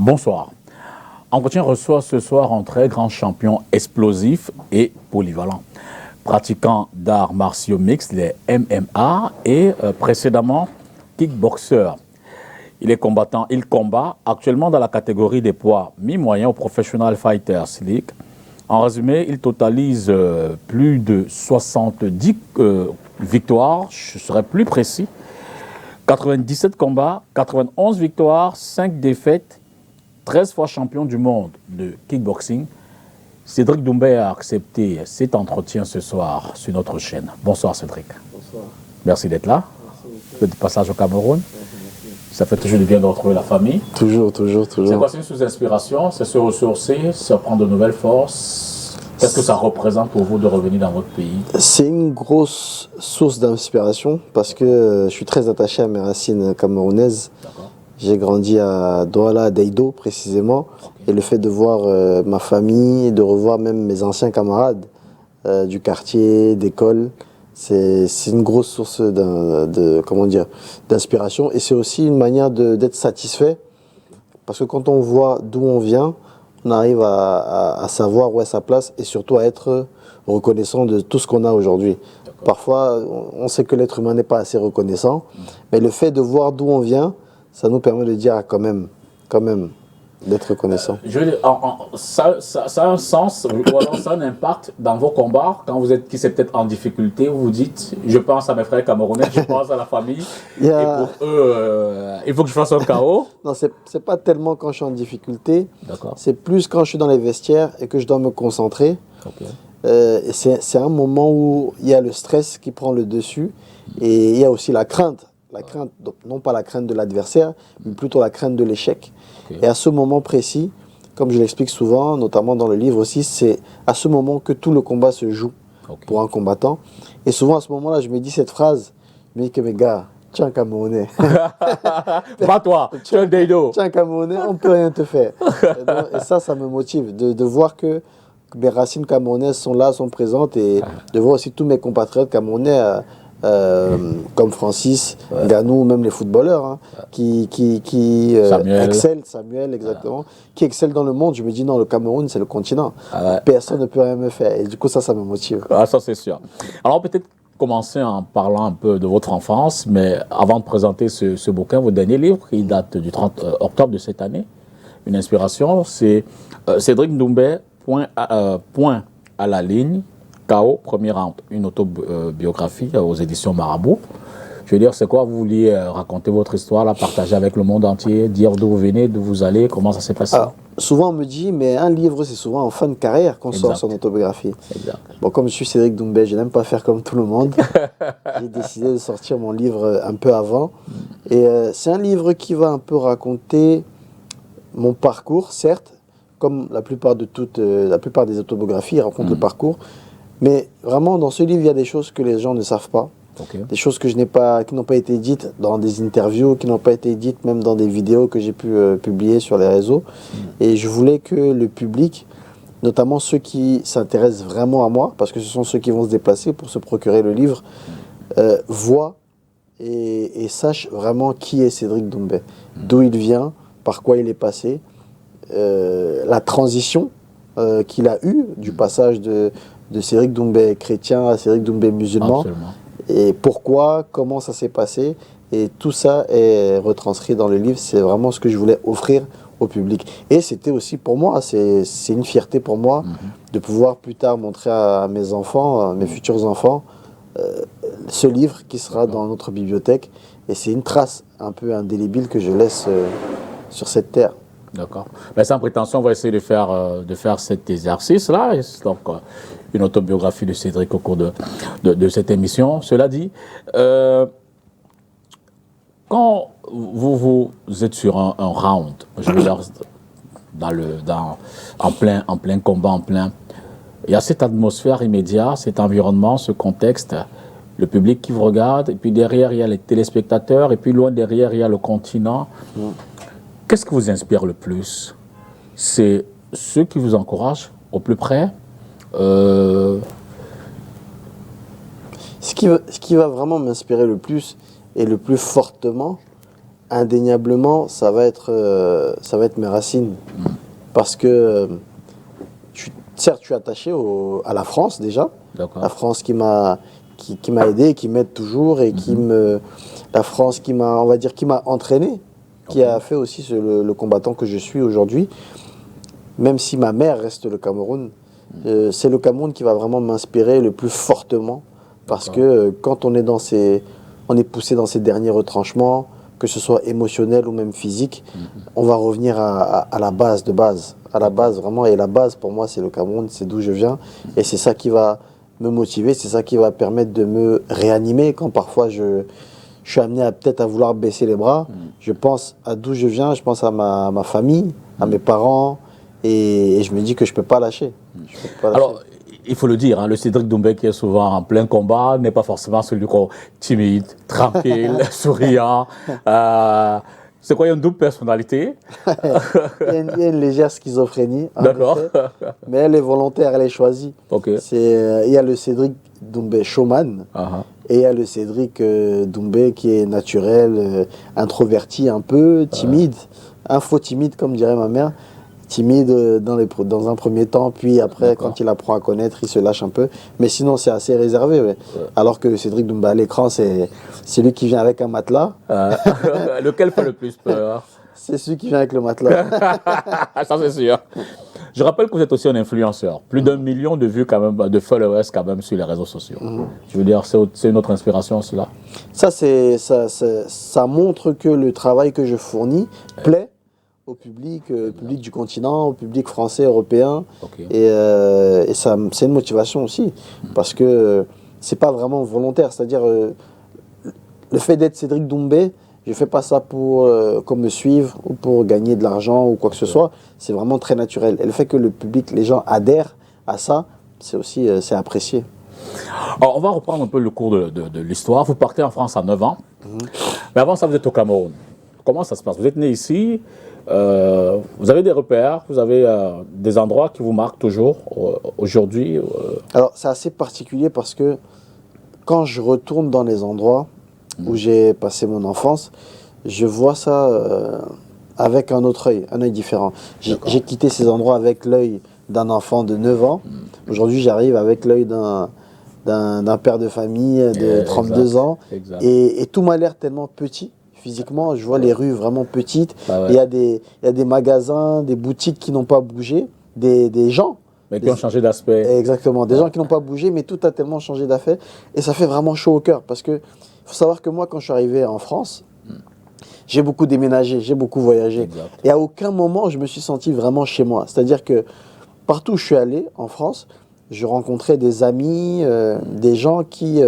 Bonsoir. Entretien reçoit ce soir un très grand champion explosif et polyvalent. Pratiquant d'arts martiaux mixtes, les MMA, et précédemment kickboxer. Il est combattant, il combat actuellement dans la catégorie des poids mi-moyens au Professional Fighters League. En résumé, il totalise plus de 70 victoires, je serai plus précis, 97 combats, 91 victoires, 5 défaites, 13 fois champion du monde de kickboxing. Cédric Doumbé a accepté cet entretien ce soir sur notre chaîne. Bonsoir Cédric. Bonsoir. Merci d'être là. Merci. De passage au Cameroun. Ça fait toujours du bien de retrouver la famille. Toujours. C'est quoi, c'est une sous-inspiration? C'est se ressourcer, se prendre de nouvelles forces? Qu'est-ce que ça représente pour vous de revenir dans votre pays? C'est une grosse source d'inspiration parce que je suis très attaché à mes racines camerounaises. J'ai grandi à Douala, à Deido précisément. Okay. Et le fait de voir ma famille, de revoir même mes anciens camarades du quartier, d'école, c'est une grosse source d'inspiration. Et c'est aussi une manière d'être satisfait. Parce que quand on voit d'où on vient, on arrive à savoir où est sa place et surtout à être reconnaissant de tout ce qu'on a aujourd'hui. Parfois, on sait que l'être humain n'est pas assez reconnaissant, mais le fait de voir d'où on vient, ça nous permet de dire quand même, d'être reconnaissant. Je veux dire, ça a un sens, ou alors ça a un impact dans vos combats, quand vous êtes peut-être en difficulté, vous vous dites, je pense à mes frères camerounais, je pense à la famille, et pour eux, il faut que je fasse un chaos. Non, c'est pas tellement quand je suis en difficulté, c'est plus quand je suis dans les vestiaires et que je dois me concentrer. Okay. C'est un moment où il y a le stress qui prend le dessus, et il y a aussi la crainte. La crainte, donc non pas la crainte de l'adversaire, mais plutôt la crainte de l'échec. Okay. Et à ce moment précis, comme je l'explique souvent, notamment dans le livre aussi, c'est à ce moment que tout le combat se joue pour un combattant. Et souvent à ce moment-là, je me dis cette phrase, je me dis que mes gars, tu es un Camerounais. Pas toi, tu es un Deido. Tu es un Camerounais, on ne peut rien te faire. Et ça me motive de voir que mes racines camerounaises sont là, sont présentes, et de voir aussi tous mes compatriotes camerounais, comme Francis, Ganou, même les footballeurs, qui excellent, Samuel, exactement, qui excellent dans le monde. Je me dis non, le Cameroun, c'est le continent. Personne ne peut rien me faire. Et du coup, ça me motive. Ça, c'est sûr. Alors, peut-être commencer en parlant un peu de votre enfance, mais avant de présenter ce bouquin, votre dernier livre, qui date du 30 octobre de cette année, une inspiration, c'est Cédric Doumbé, point à la ligne. KO, premier round, une autobiographie aux éditions Marabout. Je veux dire, c'est quoi? Vous vouliez raconter votre histoire, la partager avec le monde entier, dire d'où vous venez, d'où vous allez, comment ça s'est passé? Alors, souvent on me dit, mais un livre, c'est souvent en fin de carrière qu'on sort son autobiographie. Exact. Bon, comme je suis Cédric Doumbé, je n'aime pas faire comme tout le monde. J'ai décidé de sortir mon livre un peu avant. Et c'est un livre qui va un peu raconter mon parcours, certes, comme la plupart des autobiographies racontent le parcours. Mais vraiment, dans ce livre, il y a des choses que les gens ne savent pas. Des choses qui n'ont pas été dites dans des interviews, qui n'ont pas été dites même dans des vidéos que j'ai pu publier sur les réseaux. Et je voulais que le public, notamment ceux qui s'intéressent vraiment à moi, parce que ce sont ceux qui vont se déplacer pour se procurer le livre, voient et sachent vraiment qui est Cédric Doumbé, d'où il vient, par quoi il est passé, la transition qu'il a eue du passage de Cédric Doumbé chrétien à Cédric Doumbé musulman. Absolument. Et pourquoi, comment ça s'est passé. Et tout ça est retranscrit dans le livre. C'est vraiment ce que je voulais offrir au public. Et c'était aussi pour moi, c'est une fierté pour moi de pouvoir plus tard montrer à mes enfants, à mes futurs enfants, ce livre qui sera dans notre bibliothèque. Et c'est une trace un peu indélébile que je laisse sur cette terre. D'accord. Mais sans prétention, on va essayer de faire cet exercice-là. Donc, une autobiographie de Cédric au cours de cette émission. Cela dit, quand vous êtes sur un round, je veux dire, en plein combat, il y a cette atmosphère immédiate, cet environnement, ce contexte, le public qui vous regarde, et puis derrière, il y a les téléspectateurs, et puis loin derrière, il y a le continent. Qu'est-ce qui vous inspire le plus? C'est ceux qui vous encouragent au plus près? Ce qui va vraiment m'inspirer le plus et le plus fortement, indéniablement, ça va être mes racines. Parce que, certes, je suis attaché à la France déjà. La France qui m'a aidé, qui m'aide toujours et la France qui m'a, on va dire, qui m'a entraîné, qui a fait aussi le combattant que je suis aujourd'hui. Même si ma mère reste le Cameroun, c'est le Cameroun qui va vraiment m'inspirer le plus fortement. Parce que quand on est poussé dans ces derniers retranchements, que ce soit émotionnel ou même physique, on va revenir à la base de base. À la base, vraiment. Et la base, pour moi, c'est le Cameroun, c'est d'où je viens. Et c'est ça qui va me motiver, c'est ça qui va permettre de me réanimer quand parfois je suis amené peut-être à vouloir baisser les bras. Je pense à d'où je viens, je pense à ma famille, à mes parents, et je me dis que je ne peux pas lâcher. Alors, il faut le dire, hein, le Cédric Doumbé qui est souvent en plein combat n'est pas forcément celui timide, tranquille, souriant. C'est quoi, il y a une double personnalité? Il y a une légère schizophrénie. D'accord. Mais elle est volontaire, elle est choisie. Okay. Il y a le Cédric Doumbé showman et il y a le Cédric Doumbé qui est naturel, introverti un peu, timide, un faux timide comme dirait ma mère. Timide dans un premier temps, puis après, quand il apprend à connaître, il se lâche un peu. Mais sinon, c'est assez réservé. Ouais. Alors que Cédric Doumbé à l'écran, c'est lui qui vient avec un matelas. Lequel fait le plus peur? C'est celui qui vient avec le matelas. Ça, c'est sûr. Je rappelle que vous êtes aussi un influenceur. Plus d'1 million de vues, quand même, de followers quand même sur les réseaux sociaux. Je veux dire, c'est une autre inspiration, cela. Ça montre que le travail que je fournis plaît au public du continent, au public français, européen. Et ça, c'est une motivation aussi. Parce que c'est pas vraiment volontaire. C'est-à-dire, le fait d'être Cédric Doumbé, je fais pas ça pour qu'on me suive ou pour gagner de l'argent ou quoi que ce soit. C'est vraiment très naturel. Et le fait que le public, les gens adhèrent à ça, c'est aussi c'est apprécié. Alors, on va reprendre un peu le cours de l'histoire. Vous partez en France à 9 ans. Mais avant ça, vous êtes au Cameroun. Comment ça se passe? Vous êtes né ici. Vous avez des repères, vous avez des endroits qui vous marquent toujours aujourd'hui? Alors, c'est assez particulier parce que quand je retourne dans les endroits où j'ai passé mon enfance, je vois ça avec un autre œil, un œil différent. J'ai quitté ces endroits avec l'œil d'un enfant de 9 ans. Aujourd'hui, j'arrive avec l'œil d'un père de famille de 32 ans. Et tout m'a l'air tellement petit. Physiquement, je vois les rues vraiment petites. Il y a des magasins, des boutiques qui n'ont pas bougé, des gens. Mais qui ont changé d'aspect. Exactement, des gens qui n'ont pas bougé, mais tout a tellement changé d'affaire. Et ça fait vraiment chaud au cœur. Parce qu'il faut savoir que moi, quand je suis arrivé en France, j'ai beaucoup déménagé, j'ai beaucoup voyagé. Exact. Et à aucun moment, je me suis senti vraiment chez moi. C'est-à-dire que partout où je suis allé en France, je rencontrais des amis, des gens qui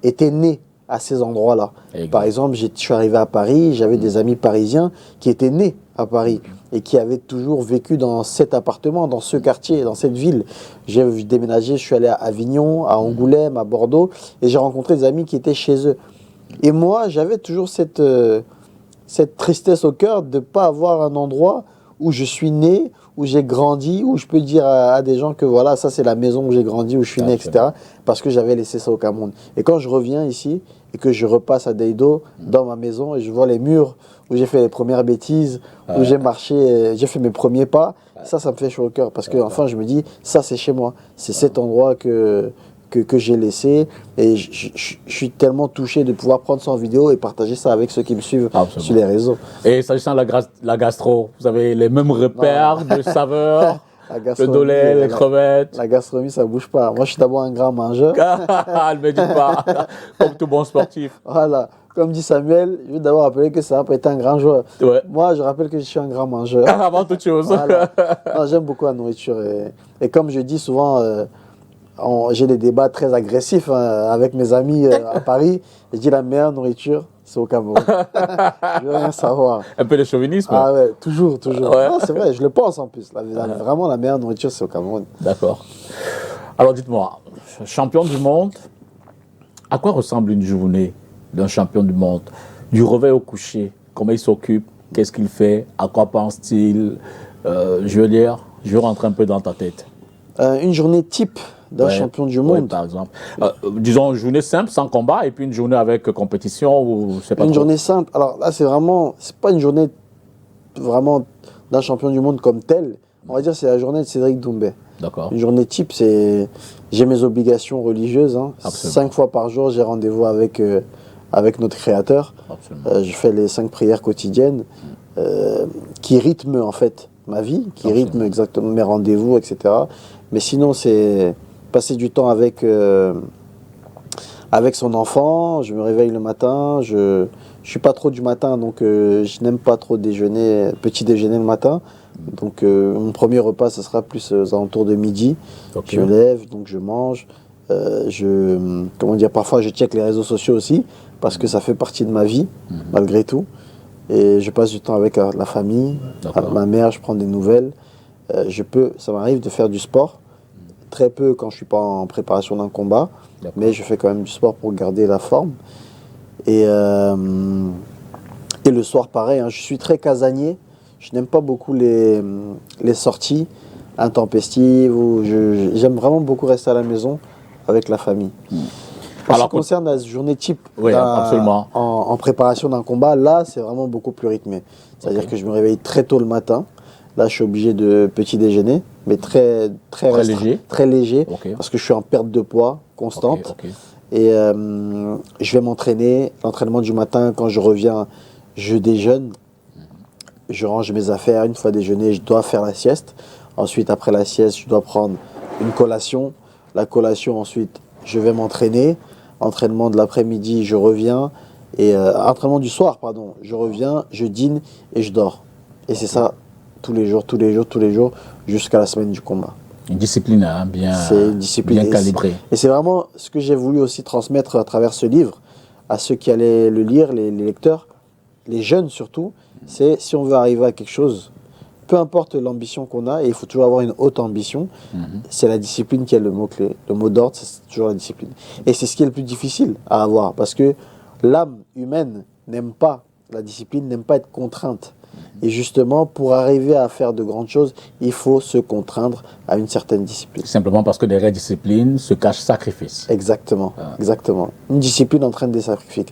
étaient nés à ces endroits-là. Par exemple, je suis arrivé à Paris, j'avais des amis parisiens qui étaient nés à Paris et qui avaient toujours vécu dans cet appartement, dans ce quartier, dans cette ville. J'ai déménagé, je suis allé à Avignon, à Angoulême, à Bordeaux, et j'ai rencontré des amis qui étaient chez eux. Et moi, j'avais toujours cette tristesse au cœur de ne pas avoir un endroit où je suis né, où j'ai grandi, où je peux dire à des gens que voilà, ça c'est la maison où j'ai grandi, où je suis né, etc. Parce que j'avais laissé ça au Cameroun. Et quand je reviens ici et que je repasse à Deido, dans ma maison, et je vois les murs où j'ai fait les premières bêtises, où j'ai marché, j'ai fait mes premiers pas, ça me fait chaud au cœur. Parce que enfin, je me dis, ça c'est chez moi. C'est cet endroit que j'ai laissé, et je suis tellement touché de pouvoir prendre ça en vidéo et partager ça avec ceux qui me suivent sur les réseaux. Et s'agissant de la gastro, vous avez les mêmes repères de saveurs? Le dolé, les crevettes? La gastronomie, ça ne bouge pas. Moi, je suis d'abord un grand mangeur. Ne me dites pas, comme tout bon sportif. Voilà. Comme dit Samuel, je veux d'abord rappeler que ça n'a pas été un grand joueur. Ouais. Moi, je rappelle que je suis un grand mangeur. Avant toute chose. Voilà. J'aime beaucoup la nourriture. Et comme je dis souvent, j'ai des débats très agressifs avec mes amis à Paris. Je dis la meilleure nourriture, c'est au Cameroun. Je veux rien savoir. Un peu de chauvinisme. Ah ouais, toujours. Ouais. C'est vrai, je le pense en plus. Vraiment, la meilleure nourriture, c'est au Cameroun. D'accord. Alors dites-moi, champion du monde, à quoi ressemble une journée d'un champion du monde? Du réveil au coucher, comment il s'occupe, qu'est-ce qu'il fait, à quoi pense-t-il? Je veux rentrer un peu dans ta tête. Une journée type d'un champion du Ouais, monde. par exemple. Disons une journée simple, sans combat, et puis une journée avec compétition, ou c'est pas Une trop. journée simple. Alors là, c'est pas une journée vraiment d'un champion du monde comme tel. On va dire c'est la journée de Cédric Doumbé. D'accord. Une journée type, j'ai mes obligations religieuses. Hein. Absolument. 5 fois par jour, j'ai rendez-vous avec notre Créateur. Absolument. Je fais les 5 prières quotidiennes qui rythment en fait ma vie, qui rythment exactement mes rendez-vous, etc. Mais sinon, c'est passer du temps avec son enfant. Je me réveille le matin. Je suis pas trop du matin, donc je n'aime pas trop petit déjeuner le matin. Donc mon premier repas, ce sera plus aux alentours de midi. Okay. Je me lève, donc je mange. Parfois je check les réseaux sociaux aussi, parce que ça fait partie de ma vie, malgré tout. Et je passe du temps avec la famille, avec ma mère, je prends des nouvelles. Ça m'arrive de faire du sport, très peu quand je suis pas en préparation d'un combat, mais je fais quand même du sport pour garder la forme. Et le soir, pareil, hein, je suis très casanier. Je n'aime pas beaucoup les sorties intempestives. J'aime vraiment beaucoup rester à la maison avec la famille. En ce qui concerne la journée type en préparation d'un combat, là, c'est vraiment beaucoup plus rythmé. C'est-à-dire que je me réveille très tôt le matin. Là, je suis obligé de petit déjeuner, mais très léger, parce que je suis en perte de poids constante. Et je vais m'entraîner. L'entraînement du matin, quand je reviens, je déjeune. Je range mes affaires. Une fois déjeuné, je dois faire la sieste. Ensuite, après la sieste, je dois prendre une collation. La collation, ensuite, je vais m'entraîner. Entraînement de l'après-midi, je reviens. Et entraînement du soir, pardon. Je reviens, je dîne et je dors. Et c'est ça tous les jours, jusqu'à la semaine du combat. Une discipline bien calibrée. Et c'est vraiment ce que j'ai voulu aussi transmettre à travers ce livre, à ceux qui allaient le lire, les lecteurs, les jeunes surtout. C'est si on veut arriver à quelque chose, peu importe l'ambition qu'on a, et il faut toujours avoir une haute ambition, c'est la discipline qui est le mot-clé. Le mot d'ordre, c'est toujours la discipline. Et c'est ce qui est le plus difficile à avoir, parce que l'âme humaine n'aime pas la discipline, n'aime pas être contrainte. Et justement, pour arriver à faire de grandes choses, il faut se contraindre à une certaine discipline. Simplement parce que derrière discipline se cache sacrifice. Exactement, exactement. Une discipline entraîne des sacrifices.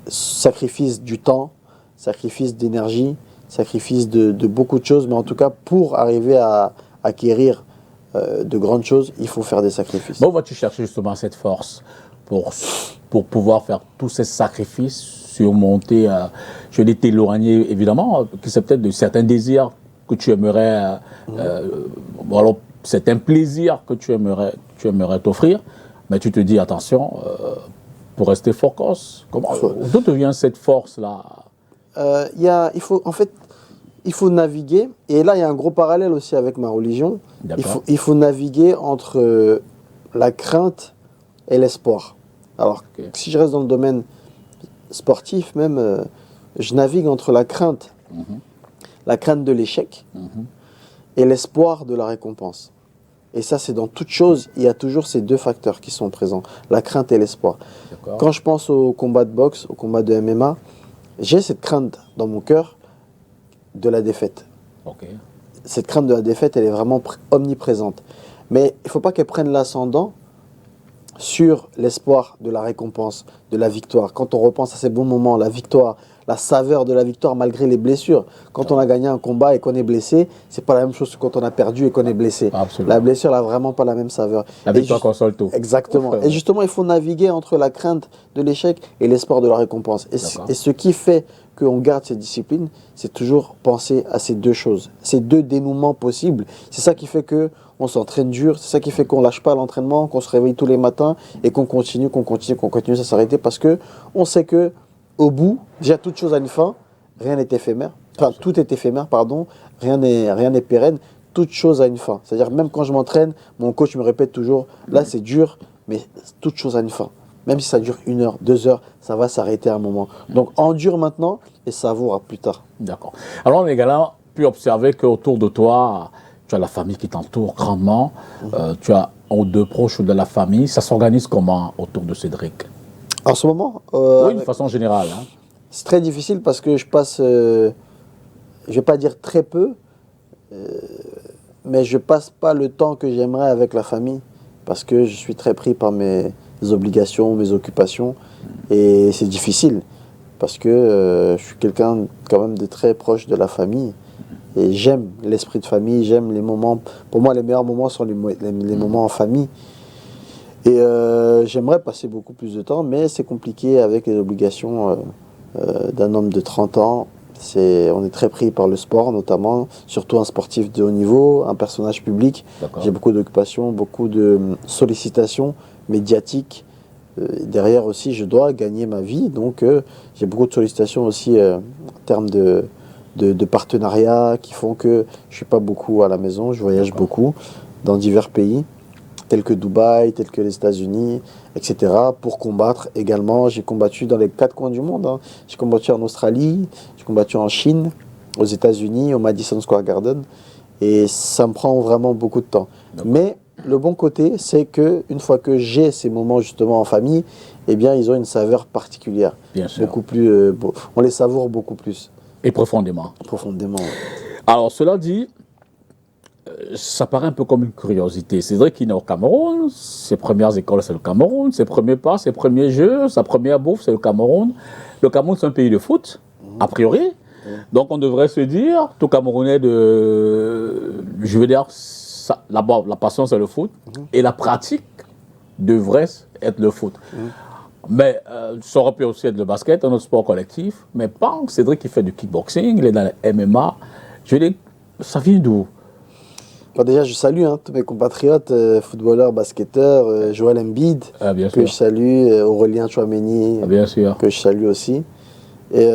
Sacrifice du temps, sacrifice d'énergie, sacrifice de beaucoup de choses. Mais en tout cas, pour arriver à acquérir de grandes choses, il faut faire des sacrifices. Bon, vas-tu chercher justement cette force pour pouvoir faire tous ces sacrifices, surmonter, je vais t'éloigner évidemment, que c'est peut-être de certains désirs que tu aimerais, alors c'est un plaisir que tu aimerais t'offrir, mais tu te dis attention, pour rester focus, d'où te vient cette force-là? Il faut naviguer, et là il y a un gros parallèle aussi avec ma religion. Il faut naviguer entre la crainte et l'espoir. Alors, si je reste dans le domaine sportif même, je navigue entre la crainte de l'échec et l'espoir de la récompense. Et ça, c'est dans toute chose, il y a toujours ces deux facteurs qui sont présents, la crainte et l'espoir. Quand je pense au combat de boxe, au combat de MMA, j'ai cette crainte dans mon cœur de la défaite. Cette crainte de la défaite, elle est vraiment omniprésente. Mais il ne faut pas qu'elle prenne l'ascendant sur l'espoir de la récompense, de la victoire. Quand on repense à ces bons moments, la victoire, la saveur de la victoire malgré les blessures. Quand on a gagné un combat et qu'on est blessé, c'est pas la même chose que quand on a perdu et qu'on est blessé. Absolument. La blessure n'a vraiment pas la même saveur. La victoire console tout. Exactement. Et justement, il faut naviguer entre la crainte de l'échec et l'espoir de la récompense. Et ce qui fait qu'on garde cette discipline, c'est toujours penser à ces deux choses, ces deux dénouements possibles. C'est ça qui fait qu'on s'entraîne dur, c'est ça qui fait qu'on lâche pas l'entraînement, qu'on se réveille tous les matins et qu'on continue sans s'arrêter, parce qu'on sait que au bout, déjà toute chose a une fin, rien n'est éphémère, enfin tout est éphémère, pardon, rien n'est pérenne, toute chose a une fin. C'est-à-dire même quand je m'entraîne, mon coach me répète toujours, là c'est dur, mais toute chose a une fin. Même si ça dure 1 heure, 2 heures, ça va s'arrêter à un moment. Donc endure maintenant et savoure plus tard. D'accord. Alors on a également pu observer qu'autour de toi, tu as la famille qui t'entoure grandement, tu as un ou deux proches de la famille. Ça s'organise comment autour de Cédric? En ce moment oui, de façon générale. C'est très difficile parce que je passe, je ne vais pas dire très peu, mais je ne passe pas le temps que j'aimerais avec la famille. parce que je suis très pris par mes obligations, mes occupations, et c'est difficile, parce que je suis quelqu'un quand même de très proche de la famille, et j'aime l'esprit de famille, j'aime les moments, pour moi les meilleurs moments sont les moments en famille, et j'aimerais passer beaucoup plus de temps, mais c'est compliqué avec les obligations d'un homme de 30 ans. On est très pris par le sport, notamment, surtout un sportif de haut niveau, un personnage public. J'ai beaucoup d'occupations, beaucoup de sollicitations médiatiques. Derrière aussi, je dois gagner ma vie, donc j'ai beaucoup de sollicitations aussi en termes de partenariats qui font que je ne suis pas beaucoup à la maison, je voyage beaucoup dans divers pays, tels que Dubaï, tels que les États-Unis, etc. Pour combattre également. J'ai combattu dans les 4 coins du monde. J'ai combattu en Australie, j'ai combattu en Chine, aux États-Unis, au Madison Square Garden. Et ça me prend vraiment beaucoup de temps. Mais le bon côté, c'est qu'une fois que j'ai ces moments justement en famille, eh bien, ils ont une saveur particulière. Bien sûr. Beaucoup plus, on les savoure beaucoup plus. Et profondément. Profondément. Alors, cela dit, ça paraît un peu comme une curiosité. C'est vrai qu'il est au Cameroun, ses premières écoles, c'est le Cameroun, ses premiers pas, ses premiers jeux, sa première bouffe, c'est le Cameroun. Le Cameroun, c'est un pays de foot, a priori. Donc, on devrait se dire, tout Camerounais je veux dire, la passion, c'est le foot, et la pratique devrait être le foot. Mais ça aurait pu aussi être le basket, un autre sport collectif. Mais pas Cédric qui fait du kickboxing, il est dans le MMA. Je veux dire, ça vient d'où? Bon, déjà, je salue tous mes compatriotes, footballeurs, basketteurs, Joël Embiid, que je salue, Aurélien Tchouameni, que je salue aussi. Et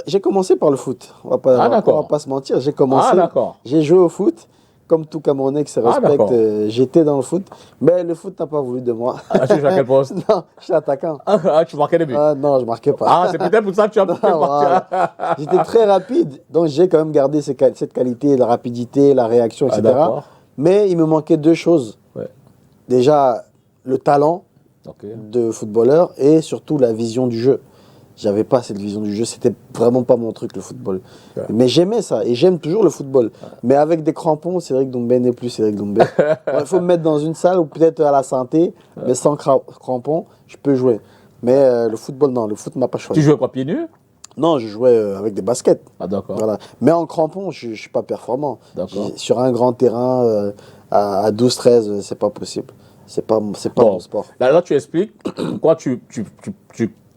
j'ai commencé par le foot, on va pas se mentir, j'ai joué au foot, comme tout Camerounais qui se respecte, j'étais dans le foot, mais le foot n'a pas voulu de moi. Tu joues à quel poste? Non, je suis attaquant. Tu marquais des buts? Non, je marquais pas. C'est peut-être pour ça que tu as pu voilà. J'étais très rapide, donc j'ai quand même gardé cette qualité, la rapidité, la réaction, etc. Mais il me manquait 2 choses. Déjà, le talent de footballeur et surtout la vision du jeu. J'avais pas cette vision du jeu, c'était vraiment pas mon truc le football. Mais j'aimais ça et j'aime toujours le football. Mais avec des crampons, Cédric Doumbé n'est plus Cédric Doumbé. Il faut me mettre dans une salle ou peut-être à la santé, mais sans crampons, je peux jouer. Mais le football, non, le foot m'a pas choisi. Tu jouais pas pieds nus? Non, je jouais avec des baskets. Voilà. Mais en crampons, je suis pas performant. Sur un grand terrain à 12-13, c'est pas possible. C'est pas mon sport. Là, tu expliques pourquoi tu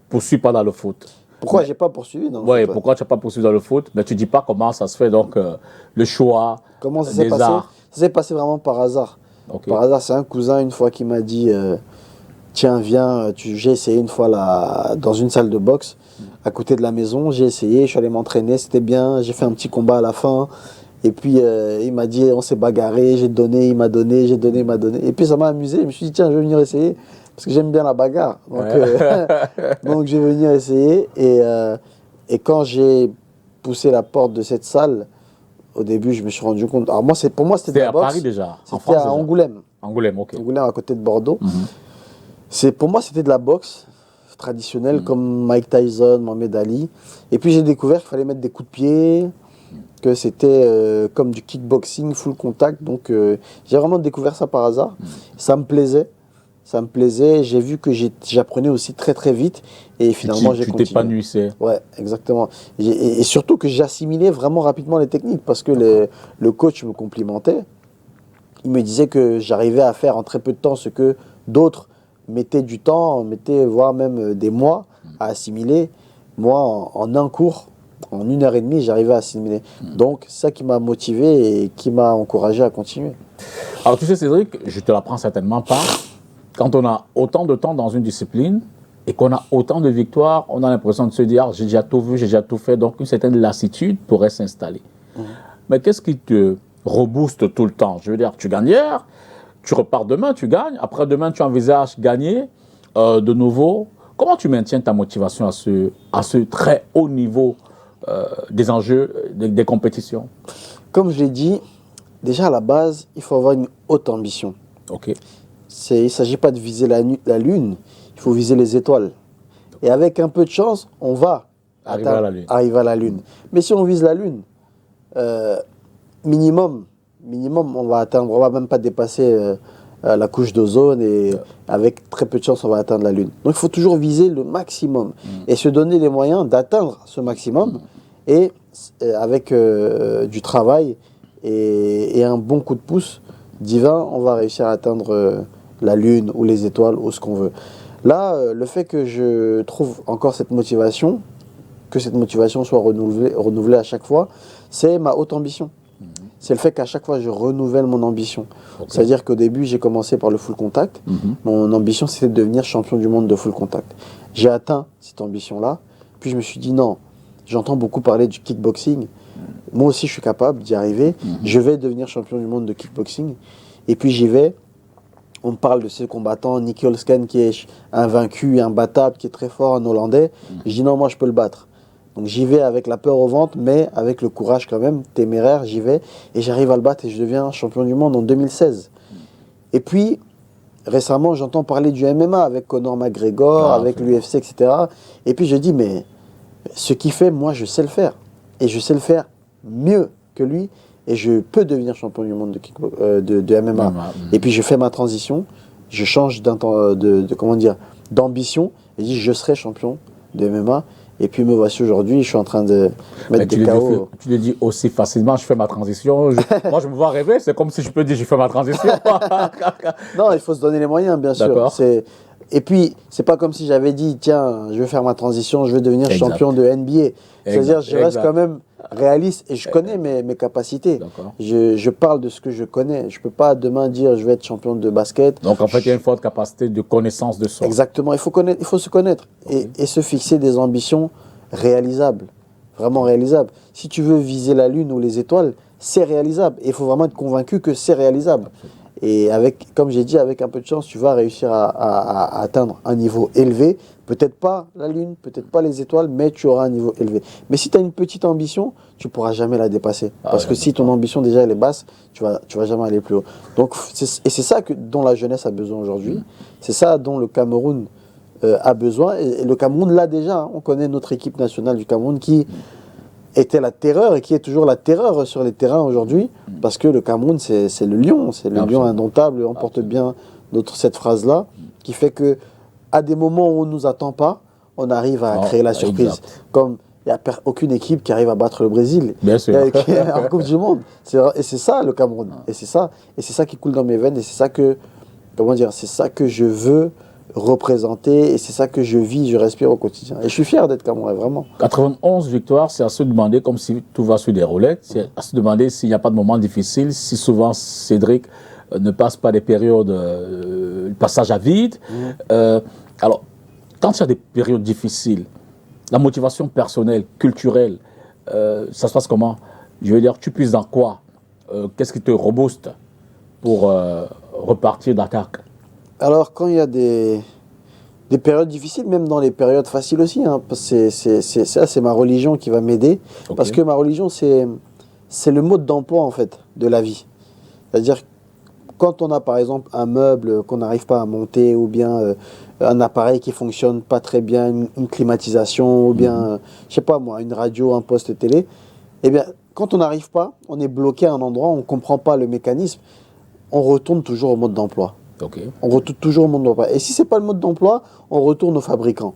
poursuis pas dans le foot. Pourquoi j'ai pas poursuivi dans le foot? Oui, pourquoi tu n'as pas poursuivi dans le foot? Mais tu dis pas comment ça se fait, donc le choix. Comment ça s'est passé? Ça s'est passé vraiment par hasard. Par hasard, c'est un cousin une fois qui m'a dit tiens, viens, j'ai essayé une fois dans une salle de boxe à côté de la maison. J'ai essayé, je suis allé m'entraîner, c'était bien. J'ai fait un petit combat à la fin. Et puis il m'a dit, on s'est bagarré, j'ai donné, il m'a donné, j'ai donné, il m'a donné. Et puis ça m'a amusé. Je me suis dit, tiens, je vais venir essayer. Parce que j'aime bien la bagarre. Donc je vais venir essayer. Et quand j'ai poussé la porte de cette salle, au début, je me suis rendu compte. Alors pour moi, c'était de la boxe. C'était à Paris déjà? C'était à Angoulême. Angoulême, ok. Angoulême, à côté de Bordeaux. Pour moi, c'était de la boxe traditionnelle, comme Mike Tyson, Mohamed Ali. Et puis j'ai découvert qu'il fallait mettre des coups de pied, que c'était comme du kickboxing, full contact. Donc j'ai vraiment découvert ça par hasard. Ça me plaisait. J'ai vu que j'apprenais aussi très très vite et finalement j'ai continué. Tu t'épanouissais. Ouais, exactement. Et surtout que j'assimilais vraiment rapidement les techniques parce que le coach me complimentait. Il me disait que j'arrivais à faire en très peu de temps ce que d'autres mettaient du temps, voire même des mois à assimiler. Moi, en un cours, en 1h30, j'arrivais à assimiler. Donc, c'est ça qui m'a motivé et qui m'a encouragé à continuer. Alors, tu sais, Cédric, je te l'apprends certainement pas. Quand on a autant de temps dans une discipline et qu'on a autant de victoires, on a l'impression de se dire, j'ai déjà tout vu, j'ai déjà tout fait, donc une certaine lassitude pourrait s'installer. Mais qu'est-ce qui te rebooste tout le temps? Je veux dire, tu gagnes hier, tu repars demain, tu gagnes, après demain, tu envisages gagner de nouveau. Comment tu maintiens ta motivation à ce très haut niveau des enjeux, des compétitions? Comme je l'ai dit, déjà à la base, il faut avoir une haute ambition. Il ne s'agit pas de viser la lune, il faut viser les étoiles. Et avec un peu de chance, on va arriver à la lune. Mais si on vise la lune, minimum minimum, on va même pas dépasser la couche d'ozone et avec très peu de chance, on va atteindre la Lune. Donc il faut toujours viser le maximum et se donner les moyens d'atteindre ce maximum et avec du travail et un bon coup de pouce divin, on va réussir à atteindre la Lune ou les étoiles ou ce qu'on veut. Là, le fait que je trouve encore cette motivation, que cette motivation soit renouvelée à chaque fois, c'est ma haute ambition. C'est le fait qu'à chaque fois, je renouvelle mon ambition. Okay. C'est-à-dire qu'au début, j'ai commencé par le full contact. Mon ambition, c'était de devenir champion du monde de full contact. J'ai atteint cette ambition-là. Puis je me suis dit, non, j'entends beaucoup parler du kickboxing. Moi aussi, je suis capable d'y arriver. Je vais devenir champion du monde de kickboxing. Et puis j'y vais. On me parle de ces combattants, Nicky Holsken qui est invaincu, imbattable, qui est très fort, un Hollandais. Je dis non, moi je peux le battre. Donc j'y vais avec la peur au ventre, mais avec le courage quand même, téméraire, j'y vais. Et j'arrive à le battre et je deviens champion du monde en 2016. Et puis, récemment, j'entends parler du MMA avec Conor McGregor, avec l'UFC, etc. Et puis je dis, mais ce qu'il fait, moi je sais le faire. Et je sais le faire mieux que lui. Et je peux devenir champion du monde de MMA. Et puis je fais ma transition, je change d'ambition, et je dis je serai champion de MMA. Et puis me voici aujourd'hui, je suis en train de mettre des KO. Tu le dis aussi facilement, je fais ma transition. Moi je me vois rêver, c'est comme si je peux dire je fais ma transition. Non, il faut se donner les moyens, bien sûr. Et puis, c'est pas comme si j'avais dit, tiens, je vais faire ma transition, je vais devenir champion de NBA. C'est-à-dire, je reste quand même réaliste et je connais mes capacités. Je parle de ce que je connais. Je peux pas demain dire, je vais être champion de basket. Donc, en fait, il y a une forte capacité de connaissance de soi. Exactement. Il faut se connaître et se fixer des ambitions réalisables. Vraiment réalisables. Si tu veux viser la Lune ou les étoiles, c'est réalisable. Et il faut vraiment être convaincu que c'est réalisable. Et comme j'ai dit, avec un peu de chance, tu vas réussir à atteindre un niveau élevé. Peut-être pas la Lune, peut-être pas les étoiles, mais tu auras un niveau élevé. Mais si tu as une petite ambition, tu ne pourras jamais la dépasser. Parce que si ton ambition déjà elle est basse, tu vas jamais aller plus haut. Donc, c'est ça dont la jeunesse a besoin aujourd'hui. C'est ça dont le Cameroun a besoin. Et le Cameroun l'a déjà. On connaît notre équipe nationale du Cameroun qui était la terreur et qui est toujours la terreur sur les terrains aujourd'hui, parce que le Cameroun, c'est le lion, c'est le lion indomptable. On porte bien cette phrase-là, qui fait que à des moments où on ne nous attend pas, on arrive à créer la surprise. Exact. Comme il n'y a aucune équipe qui arrive à battre le Brésil en Coupe du Monde. Et c'est ça le Cameroun. Et c'est ça qui coule dans mes veines. Et c'est ça que, c'est ça que je veux représenter et c'est ça que je vis, je respire au quotidien. Et je suis fier d'être Camerounais, vraiment. 91 victoires, c'est à se demander, comme si tout va sur des roulettes, c'est à se demander s'il n'y a pas de moments difficiles, si souvent Cédric ne passe pas des périodes de passage à vide. Alors, quand il y a des périodes difficiles, la motivation personnelle, culturelle, ça se passe comment? Je veux dire, tu puisses dans quoi? Qu'est-ce qui te rebooste pour repartir d'attaque? Alors, quand il y a des périodes difficiles, même dans les périodes faciles aussi, hein, c'est ma religion qui va m'aider. Okay. Parce que ma religion, c'est le mode d'emploi, en fait, de la vie. C'est-à-dire, quand on a, par exemple, un meuble qu'on n'arrive pas à monter, ou bien un appareil qui ne fonctionne pas très bien, une climatisation, ou bien, je sais pas moi, une radio, un poste télé, eh bien, quand on n'arrive pas, on est bloqué à un endroit, on ne comprend pas le mécanisme, on retourne toujours au mode d'emploi. Okay. On retourne toujours au mode d'emploi. Et si ce n'est pas le mode d'emploi, on retourne au fabricant.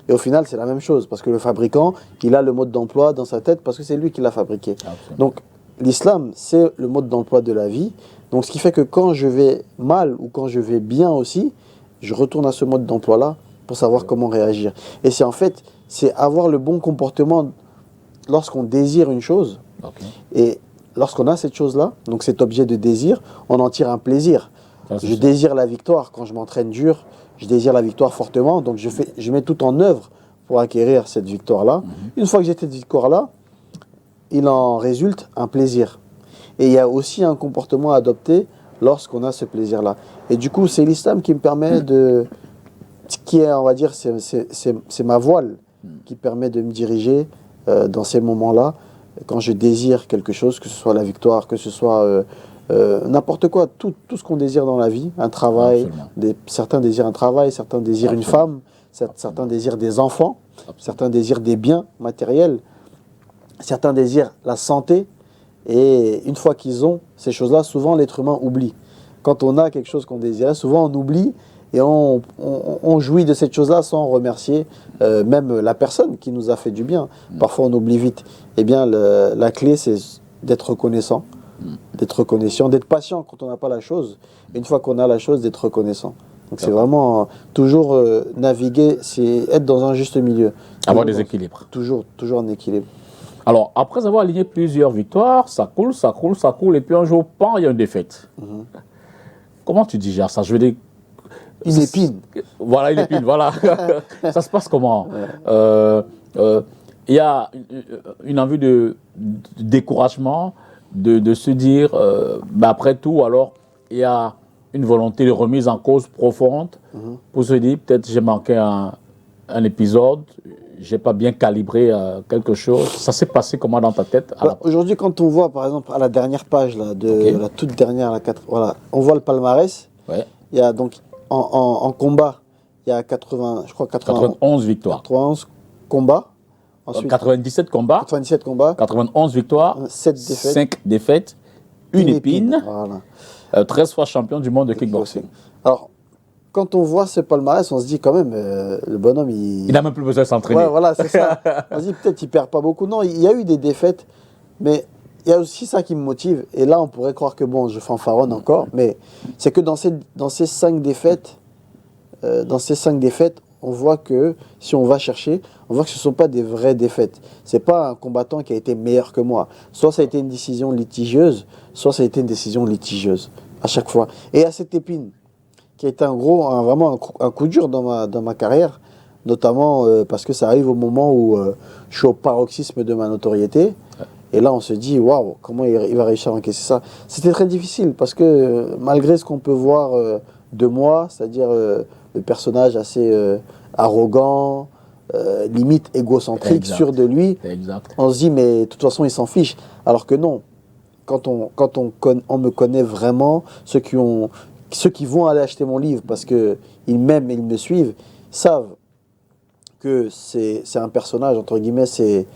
Et au final, c'est la même chose. Parce que le fabricant, il a le mode d'emploi dans sa tête parce que c'est lui qui l'a fabriqué. Absolument. Donc, l'islam, c'est le mode d'emploi de la vie. Donc, ce qui fait que quand je vais mal ou quand je vais bien aussi, je retourne à ce mode d'emploi-là pour savoir comment réagir. Et c'est avoir le bon comportement lorsqu'on désire une chose. Okay. Et lorsqu'on a cette chose-là, donc cet objet de désir, on en tire un plaisir. Je désire la victoire quand je m'entraîne dur, je désire la victoire fortement, donc je mets tout en œuvre pour acquérir cette victoire-là. Une fois que j'ai cette victoire-là, il en résulte un plaisir. Et il y a aussi un comportement à adopter lorsqu'on a ce plaisir-là. Et du coup, c'est l'islam qui me permet on va dire, c'est ma voile qui permet de me diriger dans ces moments-là, quand je désire quelque chose, que ce soit la victoire, que ce soit n'importe quoi, tout ce qu'on désire dans la vie, un travail, certains désirent un travail, certains désirent une femme, certains désirent des enfants, certains désirent des biens matériels, certains désirent la santé, Et une fois qu'ils ont ces choses-là, souvent l'être humain oublie. Quand on a quelque chose qu'on désirait, souvent on oublie et on jouit de cette chose-là sans remercier même la personne qui nous a fait du bien. Parfois on oublie vite. Eh bien, la clé, c'est d'être reconnaissant. D'être reconnaissant, d'être patient quand on n'a pas la chose. Une fois qu'on a la chose, d'être reconnaissant. Donc c'est vraiment toujours naviguer, c'est être dans un juste milieu. Avoir des équilibres. Toujours en équilibre. Alors, après avoir aligné plusieurs victoires, ça coule, et puis un jour, pan, il y a une défaite. Comment tu digères ça? Je veux dire... Une épine. Voilà, une épine, voilà. Ça se passe comment? Il y a une envie de découragement, de se dire, après tout, alors, il y a une volonté de remise en cause profonde pour se dire, peut-être j'ai manqué un épisode, j'ai pas bien calibré quelque chose. Ça s'est passé comment dans ta tête? Aujourd'hui, quand on voit, par exemple, à la dernière page, là, la toute dernière, voilà, on voit le palmarès. Ouais. Il y a donc, en combat, il y a 91 victoires. 91 combats. Ensuite, 97 combats. 97 combats. 91 victoires. 7 défaites. 5 défaites. Une épine. Voilà. 13 fois champion du monde de kickboxing. Alors, quand on voit ce palmarès, on se dit quand même, le bonhomme, il n'a même plus besoin de s'entraîner. Ouais, voilà, c'est ça. On se dit peut-être il perd pas beaucoup. Non, il y a eu des défaites, mais il y a aussi ça qui me motive. Et là, on pourrait croire que bon, je fanfaronne encore, mais c'est que dans ces 5 défaites, on voit que si on va chercher, on voit que ce ne sont pas des vraies défaites. C'est pas un combattant qui a été meilleur que moi. Soit ça a été une décision litigieuse, soit ça a été une décision litigieuse à chaque fois. Et à cette épine, qui a été vraiment un coup dur dans ma carrière, notamment parce que ça arrive au moment où je suis au paroxysme de ma notoriété. Et là, on se dit, waouh, comment il va réussir à encaisser ça? C'était très difficile parce que malgré ce qu'on peut voir de moi, c'est-à-dire le personnage assez arrogant, limite égocentrique, sûr de lui, on se dit, mais de toute façon, il s'en fiche. Alors que non, quand on me connaît vraiment, ceux qui vont aller acheter mon livre parce qu'ils m'aiment et ils me suivent, savent que c'est un personnage, entre guillemets, c'est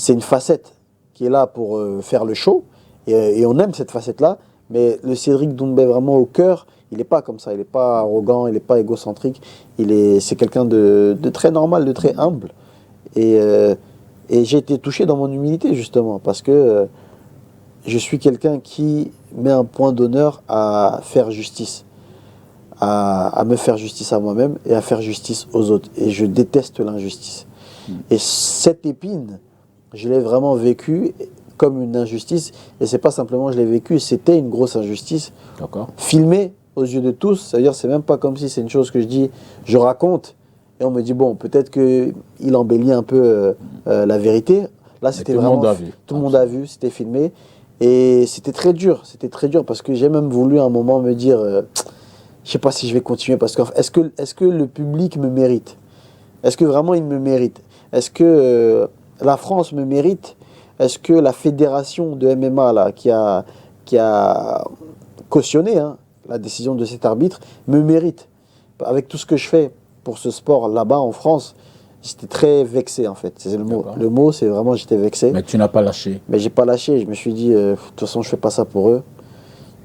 une facette qui est là pour faire le show, et on aime cette facette-là, mais le Cédric Doumbé vraiment au cœur, il n'est pas comme ça, il n'est pas arrogant, il n'est pas égocentrique, c'est quelqu'un de très normal, de très humble, et j'ai été touché dans mon humilité justement, parce que je suis quelqu'un qui met un point d'honneur à faire justice, à me faire justice à moi-même et à faire justice aux autres. Et je déteste l'injustice. Et cette épine, je l'ai vraiment vécue comme une injustice. Et c'est pas simplement je l'ai vécue, c'était une grosse injustice. Filmée aux yeux de tous, c'est-à-dire c'est même pas comme si c'est une chose que je raconte et on me dit bon, peut-être qu'il embellit un peu la vérité. Là, c'était vraiment... Tout le monde a vu, c'était filmé. Et c'était très dur parce que j'ai même voulu à un moment me dire, je sais pas si je vais continuer parce que est-ce que le public me mérite? Est-ce que vraiment il me mérite? Est-ce que la France me mérite? Est-ce que la fédération de MMA là, qui a cautionné la décision de cet arbitre me mérite? Avec tout ce que je fais pour ce sport là-bas en France, j'étais très vexé en fait, c'est le mot. Le mot, c'est vraiment j'étais vexé. Mais tu n'as pas lâché. Mais j'ai pas lâché, je me suis dit, de toute façon, je fais pas ça pour eux.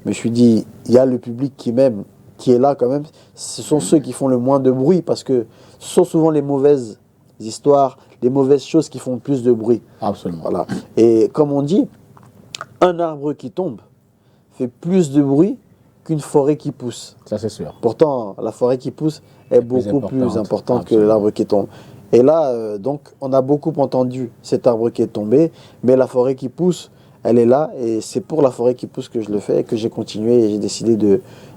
Je me suis dit, il y a le public qui m'aime, qui est là quand même. Ce sont ceux qui font le moins de bruit parce que ce sont souvent les mauvaises histoires, les mauvaises choses qui font le plus de bruit. Absolument. Voilà. Et comme on dit, un arbre qui tombe fait plus de bruit qu'une forêt qui pousse. Ça, c'est sûr. Pourtant, la forêt qui pousse est beaucoup plus importante que l'arbre qui tombe. Et là, donc, on a beaucoup entendu cet arbre qui est tombé, mais la forêt qui pousse, elle est là, et c'est pour la forêt qui pousse que je le fais, et que j'ai continué, et j'ai décidé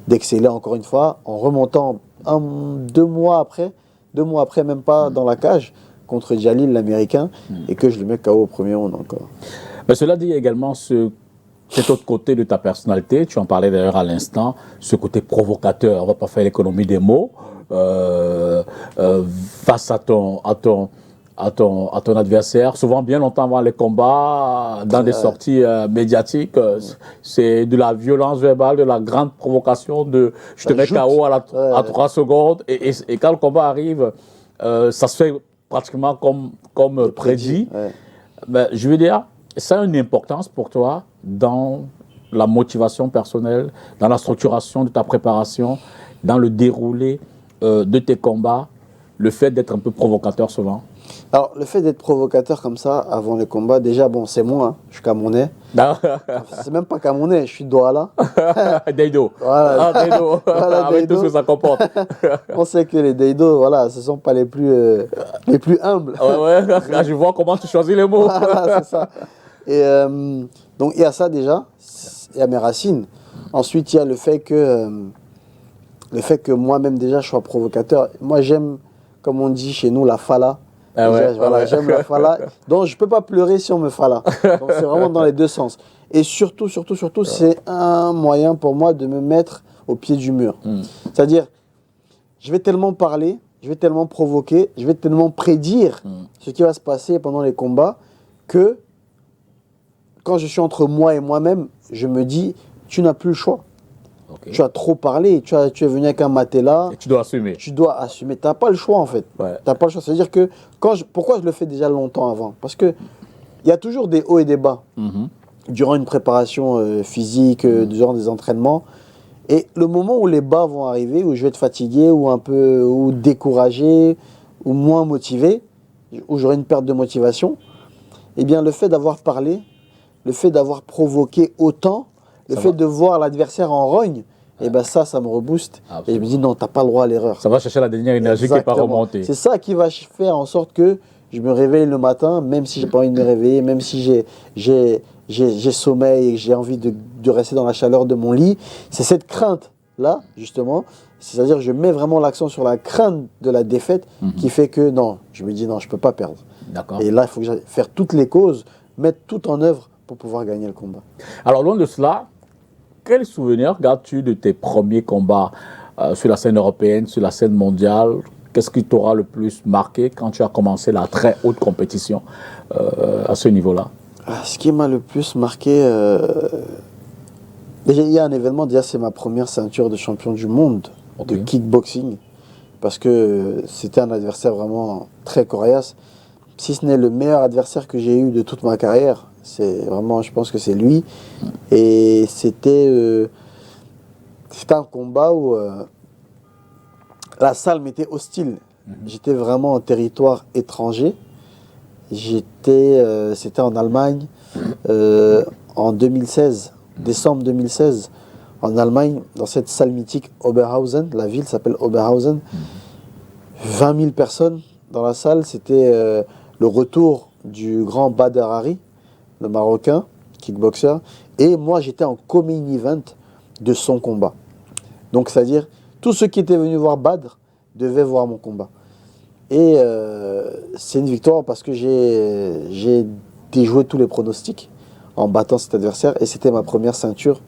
d'exceller encore une fois, en remontant 2 mois après, même pas dans la cage, contre Jalil, l'Américain, et que je le mets KO au premier round encore. Mais cela dit également cet autre côté de ta personnalité, tu en parlais d'ailleurs à l'instant, ce côté provocateur, on ne va pas faire l'économie des mots, face à ton adversaire. Souvent, bien longtemps avant les combats, dans des sorties médiatiques, c'est de la violence verbale, de la grande provocation, de je te mets KO à 3 secondes. Et quand le combat arrive, ça se fait pratiquement comme prédit. Mais je veux dire, ça a une importance pour toi dans la motivation personnelle, dans la structuration de ta préparation, dans le déroulé de tes combats, le fait d'être un peu provocateur souvent? Alors, le fait d'être provocateur comme ça avant les combats, déjà, bon, c'est moi, hein, je suis camerounais. C'est même pas camerounais, je suis Douala. Deido. Voilà. Ah, Deido. Voilà, Avec tout Deido. ce que ça comporte. On sait que les Deido, voilà, ce sont pas les plus humbles. Ouais, ouais. Je vois comment tu choisis les mots. Voilà, c'est ça. Et donc, il y a ça déjà, il y a mes racines. Ensuite, il y a le fait que moi-même déjà, je sois provocateur. Moi, j'aime, comme on dit chez nous, la fala. Ah Déjà, ouais, voilà, ouais. j'aime la fala. Donc, je peux pas pleurer si on me fala. Donc, c'est vraiment dans les deux sens. Et surtout, c'est un moyen pour moi de me mettre au pied du mur. C'est-à-dire, je vais tellement parler, je vais tellement provoquer, je vais tellement prédire ce qui va se passer pendant les combats que quand je suis entre moi et moi-même, je me dis, tu n'as plus le choix. Ok. Tu as trop parlé, tu es venu avec un matelas. Et tu dois assumer. Tu dois assumer. Tu n'as pas le choix, en fait. Ouais. Tu n'as pas le choix. C'est-à-dire que, pourquoi je le fais déjà longtemps avant? Parce qu'il y a toujours des hauts et des bas durant une préparation physique, durant des entraînements. Et le moment où les bas vont arriver, où je vais être fatigué, ou découragé, ou moins motivé, où j'aurai une perte de motivation, eh bien, le fait d'avoir parlé, le fait d'avoir provoqué autant, le fait de voir l'adversaire en rogne, et ben ça me rebooste. Absolument. Et je me dis non, t'as pas le droit à l'erreur. Ça va chercher la dernière énergie qui n'est pas Exactement. remontée. C'est ça qui va faire en sorte que je me réveille le matin, même si j'ai pas envie de me réveiller, même si j'ai sommeil et que j'ai envie de rester dans la chaleur de mon lit. C'est cette crainte-là, justement. C'est-à-dire que je mets vraiment l'accent sur la crainte de la défaite qui fait que non, je me dis non, je peux pas perdre. D'accord. Et là, il faut que j'aille faire toutes les causes, mettre tout en œuvre pour pouvoir gagner le combat. Alors, loin de cela, quel souvenir gardes-tu de tes premiers combats sur la scène européenne, sur la scène mondiale? Qu'est-ce qui t'aura le plus marqué quand tu as commencé la très haute compétition à ce niveau-là? Ce qui m'a le plus marqué, déjà, il y a un événement, déjà c'est ma première ceinture de champion du monde de kickboxing, parce que c'était un adversaire vraiment très coriace. Si ce n'est le meilleur adversaire que j'ai eu de toute ma carrière, c'est vraiment, je pense que c'est lui. Et c'était un combat où la salle m'était hostile. J'étais vraiment en territoire étranger. C'était en Allemagne en 2016, décembre 2016, en Allemagne, dans cette salle mythique Oberhausen. La ville s'appelle Oberhausen. 20 000 personnes dans la salle. C'était le retour du grand Badr Hari, le Marocain, kickboxer. Et moi, j'étais en co-main event de son combat. Donc, c'est-à-dire, tous ceux qui étaient venus voir Badr devaient voir mon combat. Et c'est une victoire parce que j'ai déjoué tous les pronostics en battant cet adversaire. Et c'était ma première ceinture.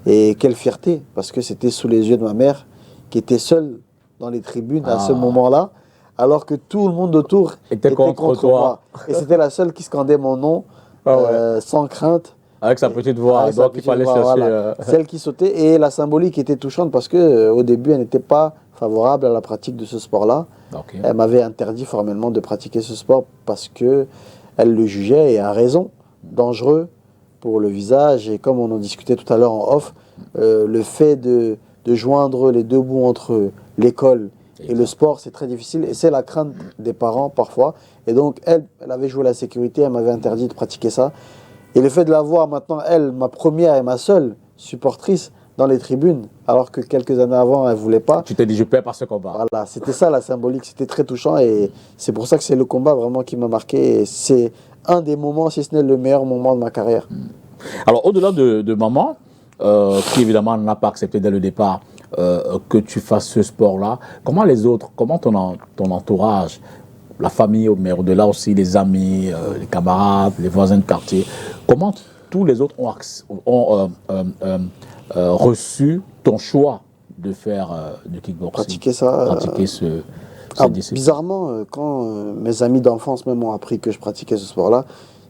Et quelle fierté, parce que c'était sous les yeux de ma mère, qui était seule dans les tribunes à ce moment-là, alors que tout le monde autour était contre toi. Moi. Et c'était la seule qui scandait mon nom sans crainte. Avec sa petite voix, donc il fallait chercher. Voilà. Celle qui sautait. Et la symbolique était touchante parce qu'au début, elle n'était pas favorable à la pratique de ce sport-là. Elle m'avait interdit formellement de pratiquer ce sport parce qu'elle le jugeait, et à raison, dangereux pour le visage. Et comme on en discutait tout à l'heure en off, le fait de joindre les deux bouts entre l'école et le sport, c'est très difficile. Et c'est la crainte des parents parfois. Et donc, elle avait joué la sécurité, elle m'avait interdit de pratiquer ça. Et le fait de la voir maintenant, elle, ma première et ma seule supportrice dans les tribunes, alors que quelques années avant, elle ne voulait pas. Tu t'es dit, je perds par ce combat. Voilà, c'était ça la symbolique, c'était très touchant. Et c'est pour ça que c'est le combat vraiment qui m'a marqué. Et c'est un des moments, si ce n'est le meilleur moment de ma carrière. Alors, au-delà de maman, qui évidemment n'a pas accepté dès le départ que tu fasses ce sport-là, comment les autres, comment ton entourage, la famille, mais au-delà aussi les amis, les camarades, les voisins de quartier, comment tous les autres ont reçu ton choix de faire du kickboxing, pratiquer ça, pratiquer ce discipline? Bizarrement, quand mes amis d'enfance même ont appris que je pratiquais ce sport-là,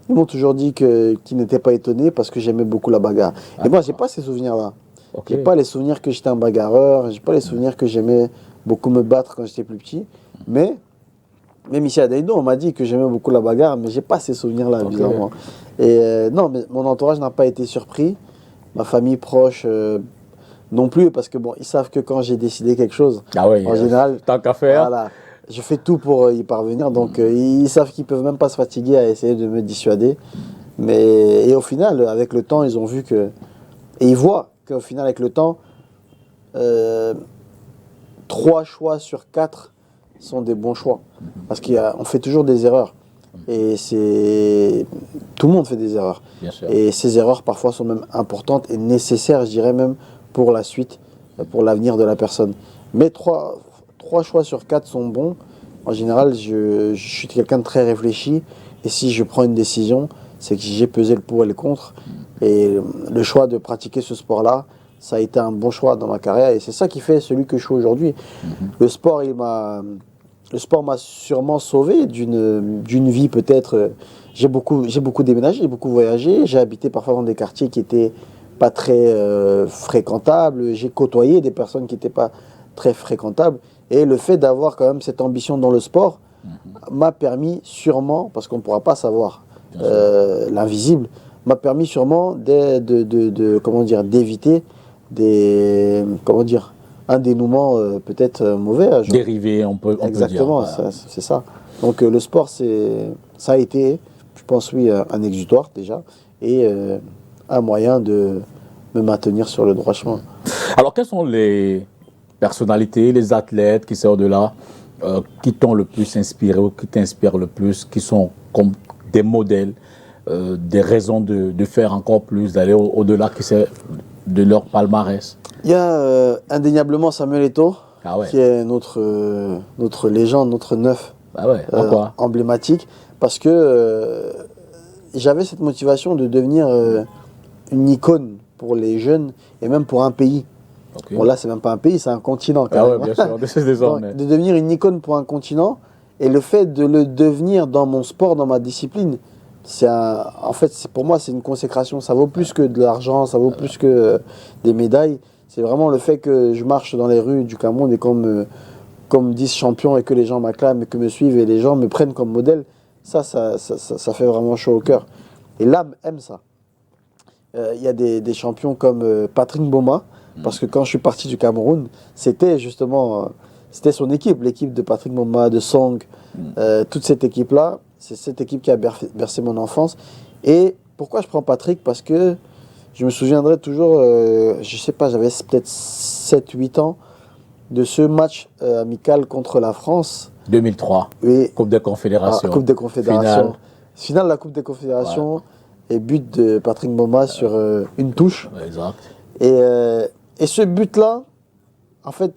ils m'ont toujours dit qu'ils n'étaient pas étonnés parce que j'aimais beaucoup la bagarre. Et moi, j'ai pas ces souvenirs-là. J'ai pas les souvenirs que j'étais un bagarreur, j'ai pas les souvenirs que j'aimais beaucoup me battre quand j'étais plus petit. Mais même ici à Daïdo, on m'a dit que j'aimais beaucoup la bagarre, mais j'ai pas ces souvenirs-là, bizarrement. Et non, mais mon entourage n'a pas été surpris. Ma famille proche non plus, parce que bon, ils savent que quand j'ai décidé quelque chose, en général, tant qu'à faire. Voilà, je fais tout pour y parvenir. Donc ils savent qu'ils peuvent même pas se fatiguer à essayer de me dissuader. Et au final, avec le temps, ils ont vu que... Et ils voient qu'au final, avec le temps, 3 choix sur 4 sont des bons choix. Parce qu'on fait toujours des erreurs. Et tout le monde fait des erreurs. Bien sûr. Et ces erreurs, parfois, sont même importantes et nécessaires, je dirais même, pour la suite, pour l'avenir de la personne. Mais 3 choix sur 4 sont bons. En général, je suis quelqu'un de très réfléchi. Et si je prends une décision, c'est que j'ai pesé le pour et le contre. Et le choix de pratiquer ce sport-là, ça a été un bon choix dans ma carrière. Et c'est ça qui fait celui que je suis aujourd'hui. Le sport m'a sûrement sauvé d'une vie peut-être. J'ai beaucoup déménagé, j'ai beaucoup voyagé. J'ai habité parfois dans des quartiers qui n'étaient pas très fréquentables. J'ai côtoyé des personnes qui n'étaient pas très fréquentables. Et le fait d'avoir quand même cette ambition dans le sport m'a permis sûrement, parce qu'on ne pourra pas savoir l'invisible, m'a permis sûrement d'éviter un dénouement peut-être mauvais. Dérivé, on peut Exactement, dire. c'est ça. Donc le sport, ça a été, je pense, oui, un exutoire déjà, et un moyen de me maintenir sur le droit chemin. Alors, quelles sont les personnalités, les athlètes qui sortent de là, qui t'ont le plus inspiré ou qui t'inspirent le plus, qui sont comme des modèles, des raisons de faire encore plus, d'aller au-delà de leur palmarès? Il y a indéniablement Samuel Eto'o, qui est notre légende, notre neuf emblématique, parce que j'avais cette motivation de devenir une icône pour les jeunes et même pour un pays. Bon, là, c'est même pas un pays, c'est un continent. Bien sûr, désormais. De devenir une icône pour un continent, et le fait de le devenir dans mon sport, dans ma discipline, pour moi, c'est une consécration. Ça vaut plus que de l'argent, ça vaut plus que des médailles. C'est vraiment le fait que je marche dans les rues du Cameroun et comme 10 champions et que les gens m'acclament et que me suivent et les gens me prennent comme modèle, ça fait vraiment chaud au cœur. Et l'âme aime ça. Il y a des champions comme Patrick Mboma, parce que quand je suis parti du Cameroun, c'était son équipe, l'équipe de Patrick Mboma, de Song, toute cette équipe-là. C'est cette équipe qui a bercé mon enfance. Et pourquoi je prends Patrick? Parce que je me souviendrai toujours, je sais pas, j'avais peut-être 7-8 ans, de ce match amical contre la France. 2003, oui. Coupe des Confédérations. Coupe des Confédérations. Finale de la Coupe des Confédérations, et but de Patrick Mboma sur une touche. Exact. Et ce but-là, en fait,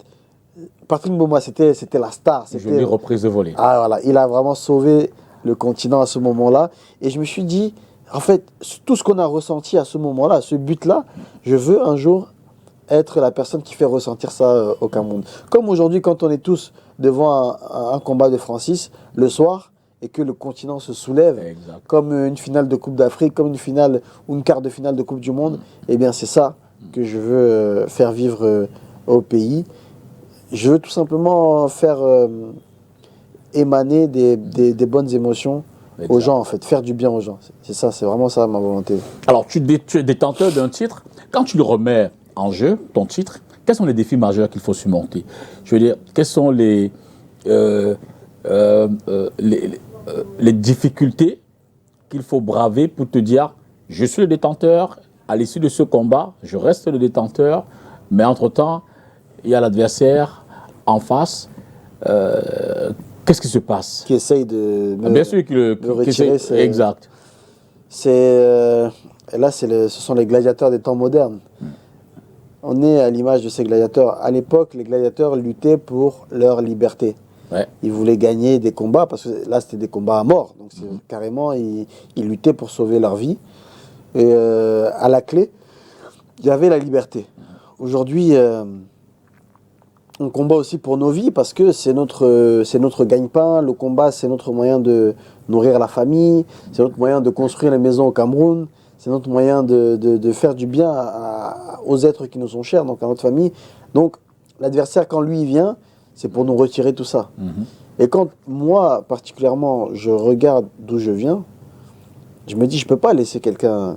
Patrick Mboma, c'était la star. C'était une reprise de volée. Ah, voilà, il a vraiment sauvé le continent à ce moment-là. Et je me suis dit, en fait, tout ce qu'on a ressenti à ce moment-là, ce but-là, je veux un jour être la personne qui fait ressentir ça au Cameroun. Comme aujourd'hui, quand on est tous devant un combat de Francis le soir et que le continent se soulève, exact, comme une finale de Coupe d'Afrique, comme une finale ou une quart de finale de Coupe du Monde, eh bien c'est ça que je veux faire vivre au pays. Je veux tout simplement faire émaner des bonnes émotions aux gens, en fait, faire du bien aux gens. C'est ça, c'est vraiment ça ma volonté. Alors, tu es détenteur d'un titre. Quand tu le remets en jeu, ton titre, quels sont les défis majeurs qu'il faut surmonter? Je veux dire, quelles sont les difficultés qu'il faut braver pour te dire, je suis le détenteur, à l'issue de ce combat, je reste le détenteur, mais entre-temps, il y a l'adversaire en face. Qu'est-ce qui se passe? Qui essaye de me, bien sûr, me retirer. Exact. Là, ce sont les gladiateurs des temps modernes. On est à l'image de ces gladiateurs. À l'époque, les gladiateurs luttaient pour leur liberté. Ouais. Ils voulaient gagner des combats, parce que là, c'était des combats à mort. Donc, carrément, ils luttaient pour sauver leur vie. Et à la clé, il y avait la liberté. Aujourd'hui, on combat aussi pour nos vies, parce que c'est notre gagne-pain. Le combat, c'est notre moyen de nourrir la famille. C'est notre moyen de construire les maisons au Cameroun. C'est notre moyen de faire du bien aux êtres qui nous sont chers, donc à notre famille. Donc, l'adversaire, quand lui vient, c'est pour nous retirer tout ça. Et quand moi, particulièrement, je regarde d'où je viens, je me dis, je ne peux pas laisser quelqu'un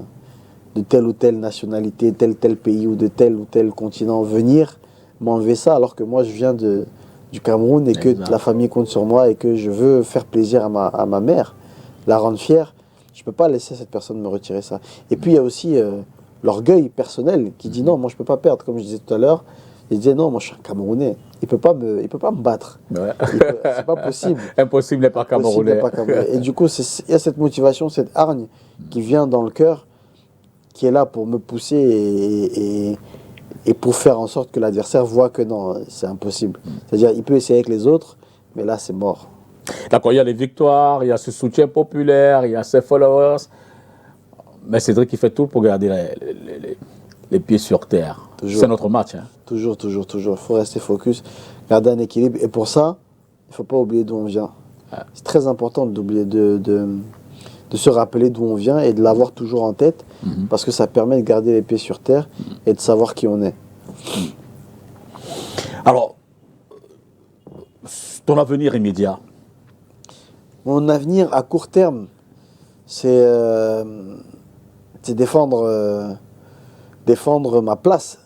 de telle ou telle nationalité, tel pays ou de tel ou tel continent venir m'enlever ça, alors que moi, je viens du Cameroun et que la famille compte sur moi et que je veux faire plaisir à ma mère, la rendre fière. Je ne peux pas laisser cette personne me retirer ça. Et puis, il y a aussi l'orgueil personnel qui dit non, moi, je ne peux pas perdre, comme je disais tout à l'heure. Il disait non, moi, je suis un Camerounais. Il peut pas me battre. Ouais. C'est pas possible. Impossible n'est pas Camerounais. Et du coup, il y a cette motivation, cette hargne qui vient dans le cœur, qui est là pour me pousser et pour faire en sorte que l'adversaire voit que non, c'est impossible. C'est-à-dire, il peut essayer avec les autres, mais là, c'est mort. D'accord, il y a les victoires, il y a ce soutien populaire, il y a ses followers. Mais Cédric, il fait tout pour garder les pieds sur terre. C'est notre match. Hein. Toujours. Il faut rester focus, garder un équilibre. Et pour ça, il ne faut pas oublier d'où on vient. Ouais. C'est très important d'oublier de se rappeler d'où on vient et de l'avoir toujours en tête, parce que ça permet de garder les pieds sur terre et de savoir qui on est. Alors, ton avenir immédiat? Mon avenir à court terme, c'est défendre ma place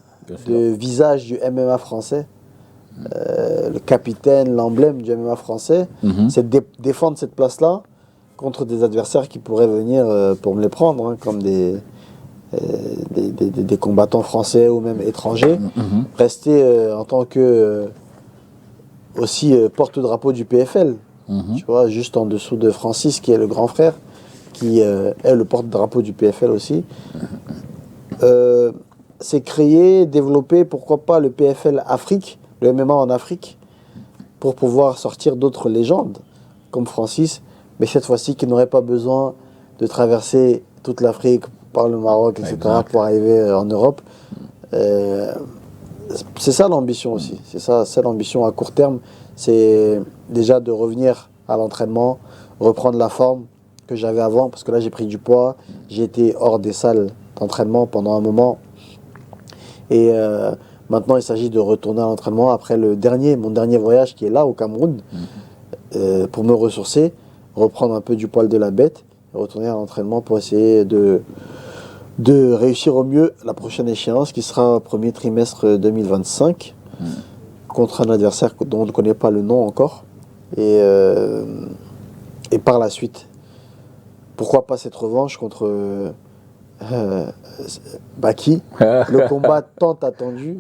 de visage du MMA français, le capitaine, l'emblème du MMA français. C'est défendre cette place-là contre des adversaires qui pourraient venir pour me les prendre, hein, comme des combattants français ou même étrangers. Rester en tant que aussi porte-drapeau du PFL, tu vois, juste en dessous de Francis, qui est le grand frère, qui est le porte-drapeau du PFL aussi. C'est créer, développer, pourquoi pas le PFL Afrique, le MMA en Afrique, pour pouvoir sortir d'autres légendes, comme Francis, mais cette fois-ci qui n'aurait pas besoin de traverser toute l'Afrique par le Maroc, etc., pour arriver en Europe. C'est ça l'ambition aussi, c'est l'ambition à court terme, c'est déjà de revenir à l'entraînement, reprendre la forme que j'avais avant, parce que là j'ai pris du poids, j'ai été hors des salles d'entraînement pendant un moment, et maintenant il s'agit de retourner à l'entraînement après mon dernier voyage qui est là au Cameroun, pour me ressourcer, reprendre un peu du poil de la bête, et retourner à l'entraînement pour essayer de réussir au mieux la prochaine échéance qui sera premier trimestre 2025 contre un adversaire dont on ne connaît pas le nom encore, et par la suite pourquoi pas cette revanche contre Baki, le combat tant attendu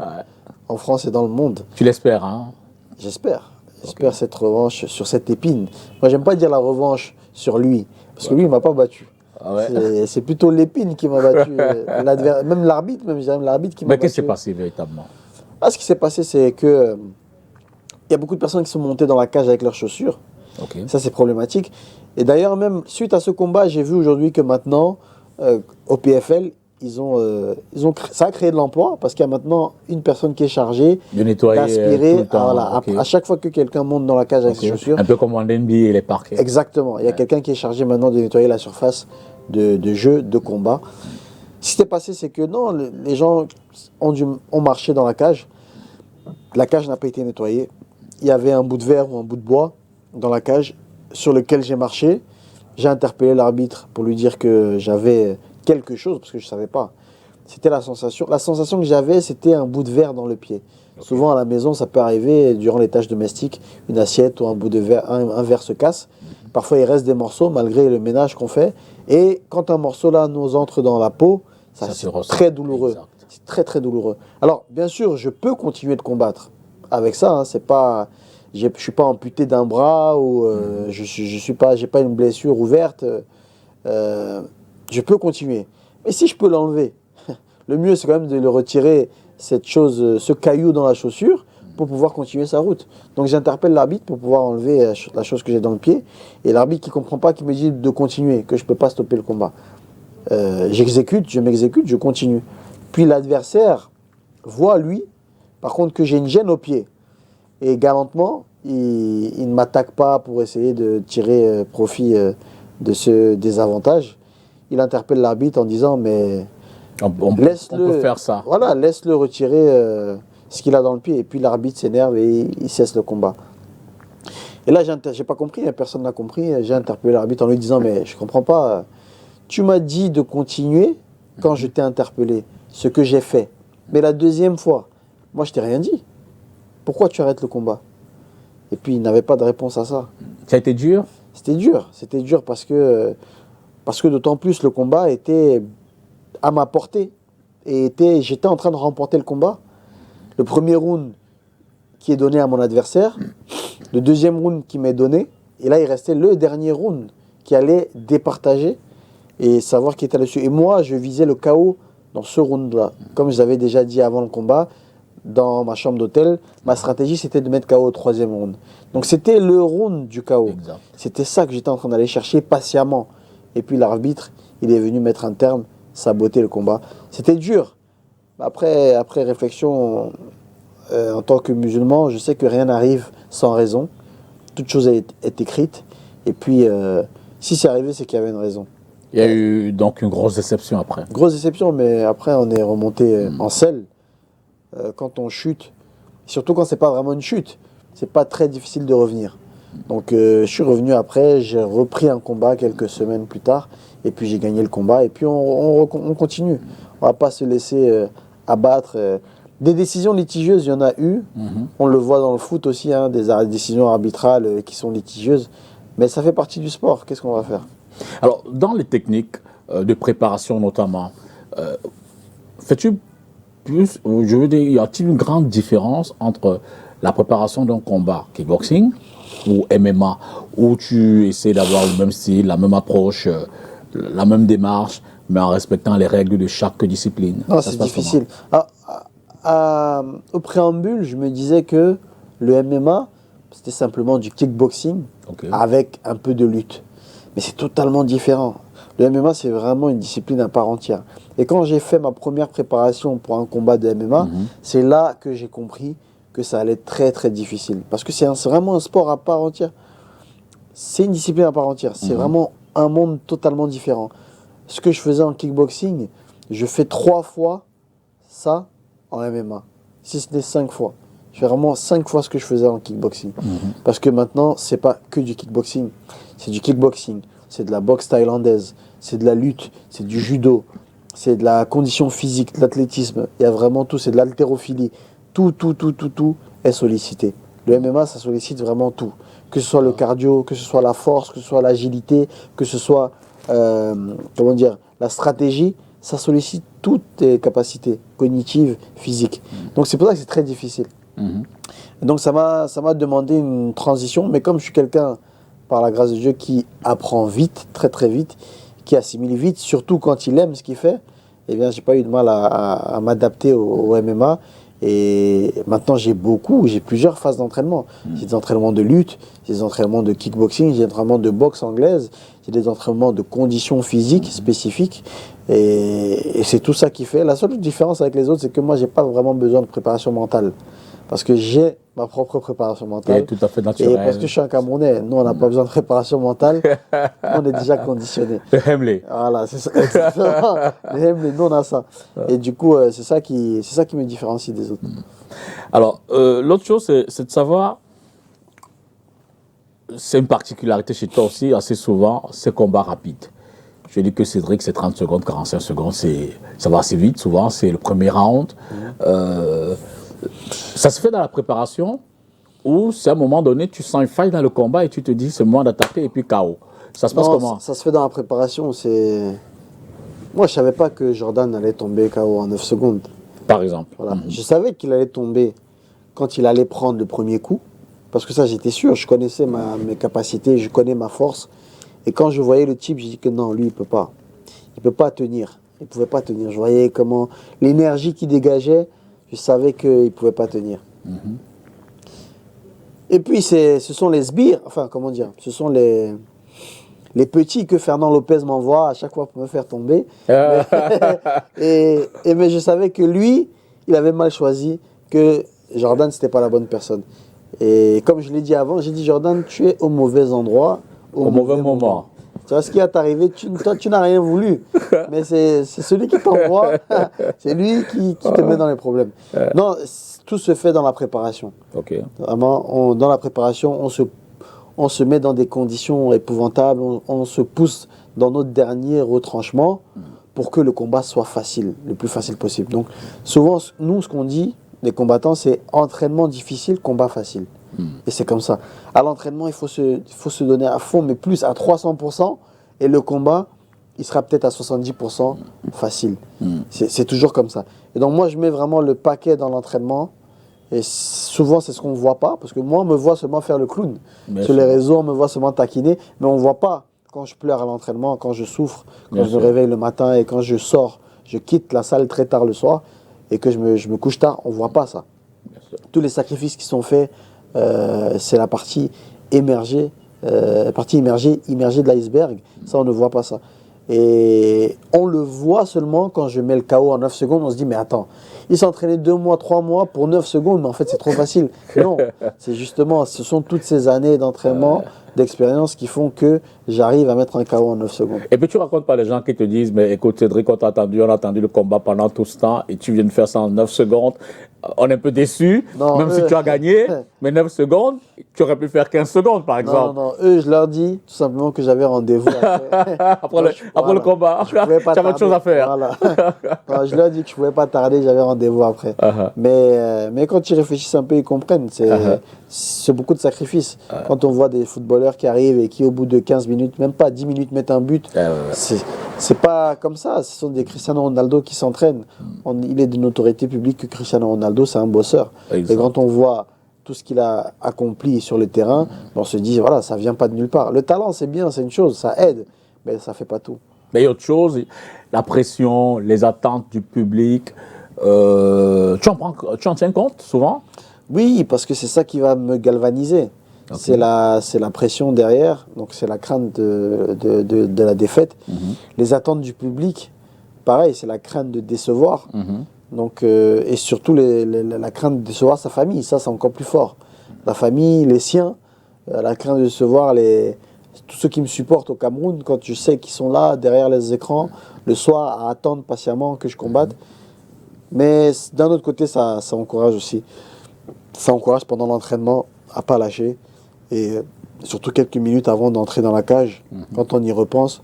en France et dans le monde. Tu l'espères, hein? J'espère cette revanche sur cette épine. Moi j'aime pas dire la revanche sur lui, parce que lui il m'a pas battu. C'est plutôt l'épine qui m'a battu. Même l'arbitre qui m'a battu. Mais qu'est-ce qui s'est passé véritablement? Ce qui s'est passé, c'est que il y a beaucoup de personnes qui sont montées dans la cage avec leurs chaussures. Ça, c'est problématique. Et d'ailleurs, même suite à ce combat, j'ai vu aujourd'hui que maintenant, au PFL, ça a créé de l'emploi, parce qu'il y a maintenant une personne qui est chargée de nettoyer d'aspirer à chaque fois que quelqu'un monte dans la cage avec ses chaussures. Un peu comme en NBA et les parquets. Exactement. Il y a quelqu'un qui est chargé maintenant de nettoyer la surface de jeu, de combat. Ce qui s'est passé, c'est que non, les gens ont marché dans la cage. La cage n'a pas été nettoyée. Il y avait un bout de verre ou un bout de bois dans la cage sur lequel j'ai marché. J'ai interpellé l'arbitre pour lui dire que j'avais quelque chose, parce que je ne savais pas. C'était la sensation. La sensation que j'avais, c'était un bout de verre dans le pied. Souvent à la maison, ça peut arriver durant les tâches domestiques, une assiette ou un bout de verre, un verre se casse. Parfois, il reste des morceaux malgré le ménage qu'on fait. Et quand un morceau là nous entre dans la peau, c'est très douloureux. C'est très très douloureux. Alors, bien sûr, je peux continuer de combattre avec ça. Hein, c'est pas, je suis pas amputé d'un bras ou j'ai pas une blessure ouverte. Je peux continuer. Mais si je peux l'enlever, le mieux c'est quand même de le retirer, cette chose, ce caillou dans la chaussure, pour pouvoir continuer sa route. Donc j'interpelle l'arbitre pour pouvoir enlever la chose que j'ai dans le pied. Et l'arbitre qui ne comprend pas, qui me dit de continuer, que je ne peux pas stopper le combat. Je m'exécute, je continue. Puis l'adversaire voit, lui, par contre, que j'ai une gêne au pied. Et galantement, il ne m'attaque pas pour essayer de tirer profit de ce désavantage. Il interpelle l'arbitre en disant, mais on peut faire ça. Voilà, laisse-le retirer ce qu'il a dans le pied. Et puis l'arbitre s'énerve et il cesse le combat. Et là, j'ai pas compris, personne n'a compris. J'ai interpellé l'arbitre en lui disant, mais je comprends pas. Tu m'as dit de continuer quand je t'ai interpellé, ce que j'ai fait. Mais la deuxième fois, moi, je t'ai rien dit. Pourquoi tu arrêtes le combat? Et puis, il n'avait pas de réponse à ça. Ça a été dur? C'était dur parce que d'autant plus le combat était à ma portée. Et j'étais en train de remporter le combat. Le premier round qui est donné à mon adversaire, le deuxième round qui m'est donné, et là il restait le dernier round qui allait départager et savoir qui était là-dessus. Et moi, je visais le KO dans ce round-là. Comme je l'avais déjà dit avant le combat, dans ma chambre d'hôtel, ma stratégie c'était de mettre KO au troisième round. Donc c'était le round du KO. Exact. C'était ça que j'étais en train d'aller chercher patiemment. Et puis l'arbitre, il est venu mettre un terme, saboter le combat. C'était dur. Après réflexion, en tant que musulman, je sais que rien n'arrive sans raison. Toute chose est écrite. Et puis, si c'est arrivé, c'est qu'il y avait une raison. Il y a eu donc une grosse déception après. Grosse déception, mais après, on est remonté en selle. Quand on chute, surtout quand c'est pas vraiment une chute, c'est pas très difficile de revenir. Donc, je suis revenu après, j'ai repris un combat quelques semaines plus tard, et puis j'ai gagné le combat, et puis on continue. On va pas se laisser abattre. Des décisions litigieuses, il y en a eu. On le voit dans le foot aussi, hein, des décisions arbitrales qui sont litigieuses. Mais ça fait partie du sport. Qu'est-ce qu'on va faire? Alors, dans les techniques de préparation notamment, fais-tu plus, je veux dire, y a-t-il une grande différence entre la préparation d'un combat kickboxing ou MMA, où tu essaies d'avoir le même style, la même approche, la même démarche, mais en respectant les règles de chaque discipline? Non, c'est difficile. Au préambule, je me disais que le MMA, c'était simplement du kickboxing avec un peu de lutte. Mais c'est totalement différent. Le MMA, c'est vraiment une discipline à part entière. Et quand j'ai fait ma première préparation pour un combat de MMA, c'est là que j'ai compris que ça allait être très très difficile. Parce que c'est vraiment un sport à part entière. C'est une discipline à part entière. C'est vraiment un monde totalement différent. Ce que je faisais en kickboxing, je fais 3 fois ça en MMA. Si ce n'est 5 fois. Je fais vraiment 5 fois ce que je faisais en kickboxing. Parce que maintenant, c'est pas que du kickboxing. C'est du kickboxing, c'est de la boxe thaïlandaise, c'est de la lutte, c'est du judo, c'est de la condition physique, de l'athlétisme. Il y a vraiment tout, c'est de l'haltérophilie. Tout est sollicité. Le MMA, ça sollicite vraiment tout. Que ce soit le cardio, que ce soit la force, que ce soit l'agilité, que ce soit la stratégie, ça sollicite toutes tes capacités cognitives, physiques. Donc c'est pour ça que c'est très difficile. Donc ça m'a demandé une transition, mais comme je suis quelqu'un, par la grâce de Dieu, qui apprend vite, très très vite, qui assimile vite, surtout quand il aime ce qu'il fait, eh bien j'ai pas eu de mal à m'adapter au MMA. Et maintenant j'ai plusieurs phases d'entraînement. J'ai des entraînements de lutte, j'ai des entraînements de kickboxing, j'ai des entraînements de boxe anglaise, j'ai des entraînements de conditions physiques spécifiques. Et c'est tout ça qui fait. La seule différence avec les autres, c'est que moi j'ai pas vraiment besoin de préparation mentale. Parce que j'ai ma propre préparation mentale. Tout à fait naturel. Et parce que je suis un Camerounais, nous on n'a pas besoin de préparation mentale, on est déjà conditionné. Le Hemley. Voilà, c'est ça. Exactement. Le Hemley, nous on a ça. Et du coup, c'est ça qui me différencie des autres. Alors, l'autre chose, c'est de savoir, c'est une particularité chez toi aussi, assez souvent, ces combats rapides. Je dis que Cédric, c'est 30 secondes, 45 secondes, ça va assez vite, souvent, c'est le premier round. Ça se fait dans la préparation ou c'est à un moment donné, tu sens une faille dans le combat et tu te dis c'est le moment d'attaquer et puis KO. Ça se passe comment? Ça se fait dans la préparation. Moi, je ne savais pas que Jordan allait tomber KO en 9 secondes. Par exemple. Voilà. Je savais qu'il allait tomber quand il allait prendre le premier coup. Parce que ça, j'étais sûr. Je connaissais mes capacités, je connais ma force. Et quand je voyais le type, j'ai dit que non, lui, il ne peut pas. Il ne peut pas tenir. Il ne pouvait pas tenir. Je voyais comment l'énergie qu'il dégageait. Je savais qu'il ne pouvait pas tenir. Et puis, ce sont les sbires, enfin, comment dire, ce sont les petits que Fernand Lopez m'envoie à chaque fois pour me faire tomber. Mais je savais que lui, il avait mal choisi, que Jordan, ce n'était pas la bonne personne. Et comme je l'ai dit avant, j'ai dit, Jordan, tu es au mauvais endroit, au mauvais moment. Tu vois ce qui va t'arriver, toi tu n'as rien voulu, mais c'est celui qui t'envoie, c'est lui qui te met dans les problèmes. Non, tout se fait dans la préparation. Okay. Vraiment, dans la préparation, on se met dans des conditions épouvantables, on se pousse dans notre dernier retranchement pour que le combat soit facile, le plus facile possible. Donc souvent, nous, ce qu'on dit, les combattants, c'est entraînement difficile, combat facile. Et c'est comme ça. À l'entraînement, il faut se donner à fond, mais plus à 300%, et le combat, il sera peut-être à 70% facile. C'est toujours comme ça. Et donc moi, je mets vraiment le paquet dans l'entraînement. Et souvent, c'est ce qu'on ne voit pas, parce que moi, on me voit seulement faire le clown. Sur les réseaux, on me voit seulement taquiner, mais on ne voit pas quand je pleure à l'entraînement, quand je souffre, quand je me réveille le matin et quand je sors, je quitte la salle très tard le soir et que je me couche tard, on ne voit pas ça. Tous les sacrifices qui sont faits, c'est la partie émergée de l'iceberg. Ça, on ne voit pas ça. Et on le voit seulement quand je mets le KO en 9 secondes. On se dit, mais attends, il s'est entraîné 2 mois, 3 mois pour 9 secondes, mais en fait, c'est trop facile. Non, c'est justement, ce sont toutes ces années d'entraînement, d'expérience qui font que j'arrive à mettre un KO en 9 secondes. Et puis tu racontes pas les gens qui te disent, mais écoute Cédric, on a attendu le combat pendant tout ce temps et tu viens de faire ça en 9 secondes. On est un peu déçus, même si tu as gagné, mais 9 secondes, tu aurais pu faire 15 secondes par exemple. Non, eux, je leur dis tout simplement que j'avais rendez-vous après le combat, tu avais autre chose à faire. Voilà. Non, je leur dis que je ne pouvais pas tarder, j'avais rendez-vous après. Mais quand ils réfléchissent un peu, ils comprennent. C'est beaucoup de sacrifices. Quand on voit des footballeurs qui arrivent et qui, au bout de 15 minutes, même pas 10 minutes, mettent un but, c'est pas comme ça. Ce sont des Cristiano Ronaldo qui s'entraînent. Il est d'une autorité publique que Cristiano Ronaldo, c'est un bosseur. Et quand on voit tout ce qu'il a accompli sur le terrain, on se dit, voilà, ça vient pas de nulle part. Le talent, c'est bien, c'est une chose, ça aide, mais ça fait pas tout. Mais il y a autre chose, la pression, les attentes du public, tu en tiens compte souvent? Oui, parce que c'est ça qui va me galvaniser. Okay. C'est la pression derrière, donc c'est la crainte de la défaite. Les attentes du public, pareil, c'est la crainte de décevoir. Donc, et surtout la crainte de décevoir sa famille, ça c'est encore plus fort. La famille, les siens, la crainte de décevoir tous ceux qui me supportent au Cameroun, quand je sais qu'ils sont là derrière les écrans, le soir à attendre patiemment que je combatte. Mais d'un autre côté, ça encourage aussi. Ça encourage pendant l'entraînement à pas lâcher. Et surtout quelques minutes avant d'entrer dans la cage, quand on y repense,